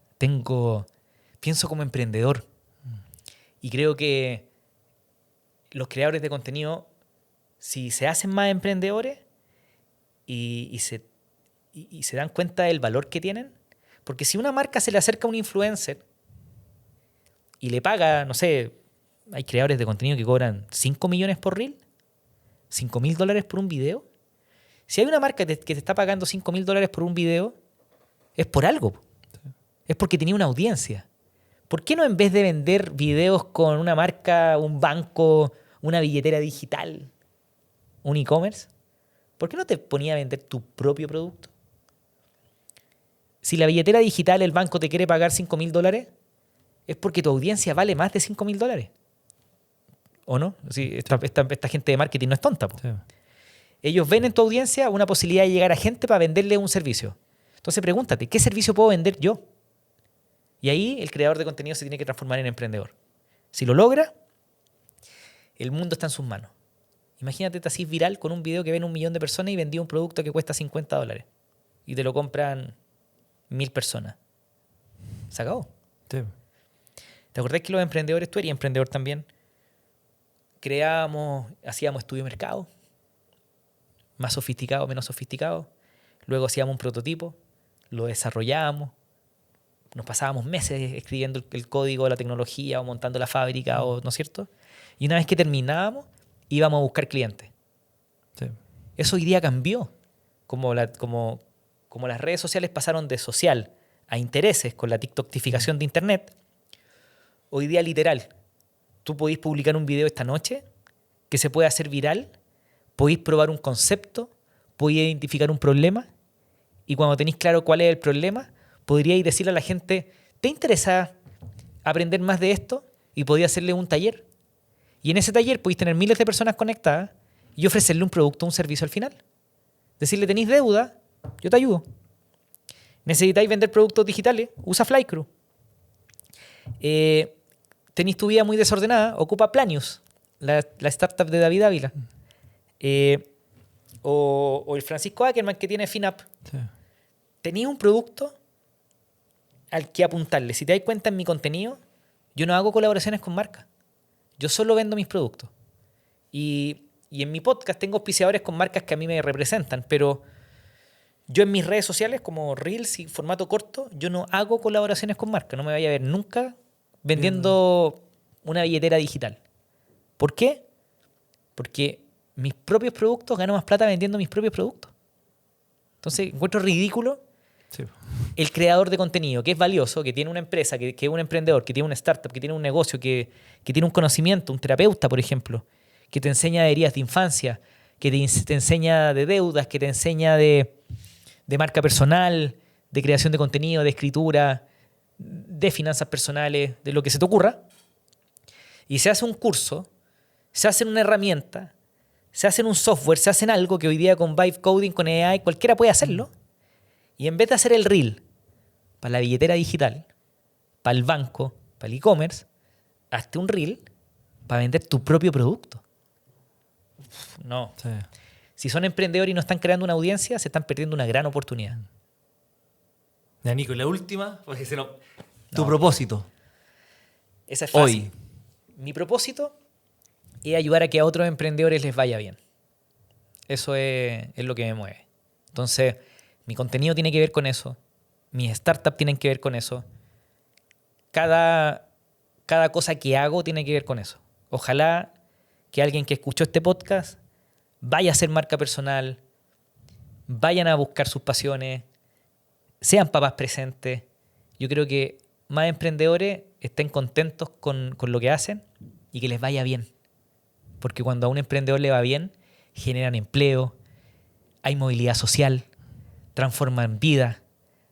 Pienso como emprendedor. Y creo que los creadores de contenido, si se hacen más emprendedores y se dan cuenta del valor que tienen, porque si una marca se le acerca a un influencer y le paga, no sé, hay creadores de contenido que cobran 5 millones por reel, $5,000 por un video. Si hay una marca que te está pagando $5,000 por un video, es por algo. Sí. Es porque tenía una audiencia. ¿Por qué no, en vez de vender videos con una marca, un banco, una billetera digital, un e-commerce, por qué no te ponía a vender tu propio producto? Si la billetera digital, el banco te quiere pagar $5,000, es porque tu audiencia vale más de $5,000. ¿O no? Sí, esta gente de marketing no es tonta. Sí. Ellos ven en tu audiencia una posibilidad de llegar a gente para venderle un servicio. Entonces pregúntate, ¿qué servicio puedo vender yo? Y ahí el creador de contenido se tiene que transformar en emprendedor. Si lo logra, el mundo está en sus manos. Imagínate, te haces viral con un video que ven 1 millón de personas y vendí un producto que cuesta $50 y te lo compran 1.000 personas. Se acabó. Sí. ¿Te acordás que los emprendedores, tú eres emprendedor también? Hacíamos estudio de mercado, más sofisticado, menos sofisticado. Luego hacíamos un prototipo, lo desarrollábamos, nos pasábamos meses escribiendo el código de la tecnología o montando la fábrica, ¿no es cierto? Y una vez que terminábamos, íbamos a buscar clientes. Sí. Eso hoy día cambió. Como las redes sociales pasaron de social a intereses con la TikTokificación de Internet, hoy día literal, tú podéis publicar un video esta noche que se puede hacer viral, podéis probar un concepto, podéis identificar un problema y cuando tenéis claro cuál es el problema, podríais decirle a la gente, ¿te interesa aprender más de esto? y podía hacerle un taller. Y en ese taller podéis tener miles de personas conectadas y ofrecerle un producto o un servicio al final. Decirle, tenéis deuda, yo te ayudo. Necesitáis vender productos digitales, usa Flycrew. Tenéis tu vida muy desordenada, ocupa Planius, la startup de David Ávila. O el Francisco Ackerman que tiene FinUp. Sí. Tenéis un producto al que apuntarle. Si te das cuenta en mi contenido, yo no hago colaboraciones con marcas. Yo solo vendo mis productos. Y en mi podcast tengo auspiciadores con marcas que a mí me representan, pero yo en mis redes sociales, como Reels y formato corto, yo no hago colaboraciones con marcas. No me vaya a ver nunca vendiendo una billetera digital. ¿Por qué? Porque mis propios productos, gano más plata vendiendo mis propios productos. Entonces encuentro ridículo Sí. el creador de contenido, que es valioso, que tiene una empresa, que es un emprendedor, que tiene una startup, que tiene un negocio, que tiene un conocimiento, un terapeuta, por ejemplo, que te enseña de heridas de infancia, que te enseña de deudas, que te enseña de marca personal, de creación de contenido, de escritura, de finanzas personales, de lo que se te ocurra. Y se hace un curso, se hace una herramienta, se hace un software, se hace algo que hoy día con Vibe Coding, con AI, cualquiera puede hacerlo. Y en vez de hacer el reel para la billetera digital, para el banco, para el e-commerce, hazte un reel para vender tu propio producto. No. Sí. Si son emprendedores y no están creando una audiencia, se están perdiendo una gran oportunidad. Ya, Nico, la última, porque tu No. propósito. Esa es fácil. Hoy. Mi propósito es ayudar a que a otros emprendedores les vaya bien. Eso es lo que me mueve. Entonces, mi contenido tiene que ver con eso. Mis startups tienen que ver con eso. Cada cosa que hago tiene que ver con eso. Ojalá que alguien que escuchó este podcast vaya a hacer marca personal, vayan a buscar sus pasiones, sean papás presentes. Yo creo que más emprendedores estén contentos con lo que hacen y que les vaya bien. Porque cuando a un emprendedor le va bien, generan empleo, hay movilidad social, transforman vida,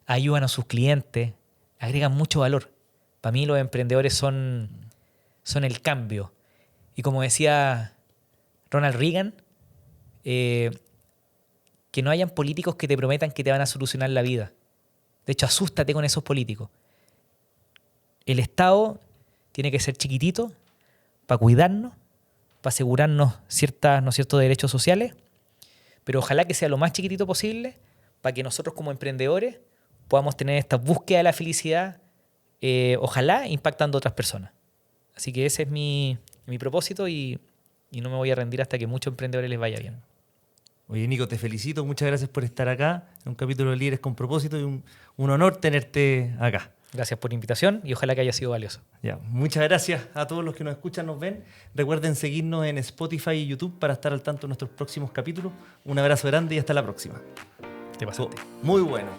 ayudan a sus clientes, agregan mucho valor. Para mí los emprendedores son el cambio. Y como decía Ronald Reagan, que no hayan políticos que te prometan que te van a solucionar la vida. De hecho, asústate con esos políticos. El Estado tiene que ser chiquitito para cuidarnos, para asegurarnos ciertos derechos sociales, pero ojalá que sea lo más chiquitito posible para que nosotros como emprendedores podamos tener esta búsqueda de la felicidad, ojalá impactando a otras personas. Así que ese es mi propósito y no me voy a rendir hasta que a muchos emprendedores les vaya bien. Oye, Nico, te felicito. Muchas gracias por estar acá en un capítulo de Líderes con Propósito y un honor tenerte acá. Gracias por la invitación y ojalá que haya sido valioso. Ya, muchas gracias a todos los que nos escuchan, nos ven. Recuerden seguirnos en Spotify y YouTube para estar al tanto de nuestros próximos capítulos. Un abrazo grande y hasta la próxima. Te pasaste. Muy bueno.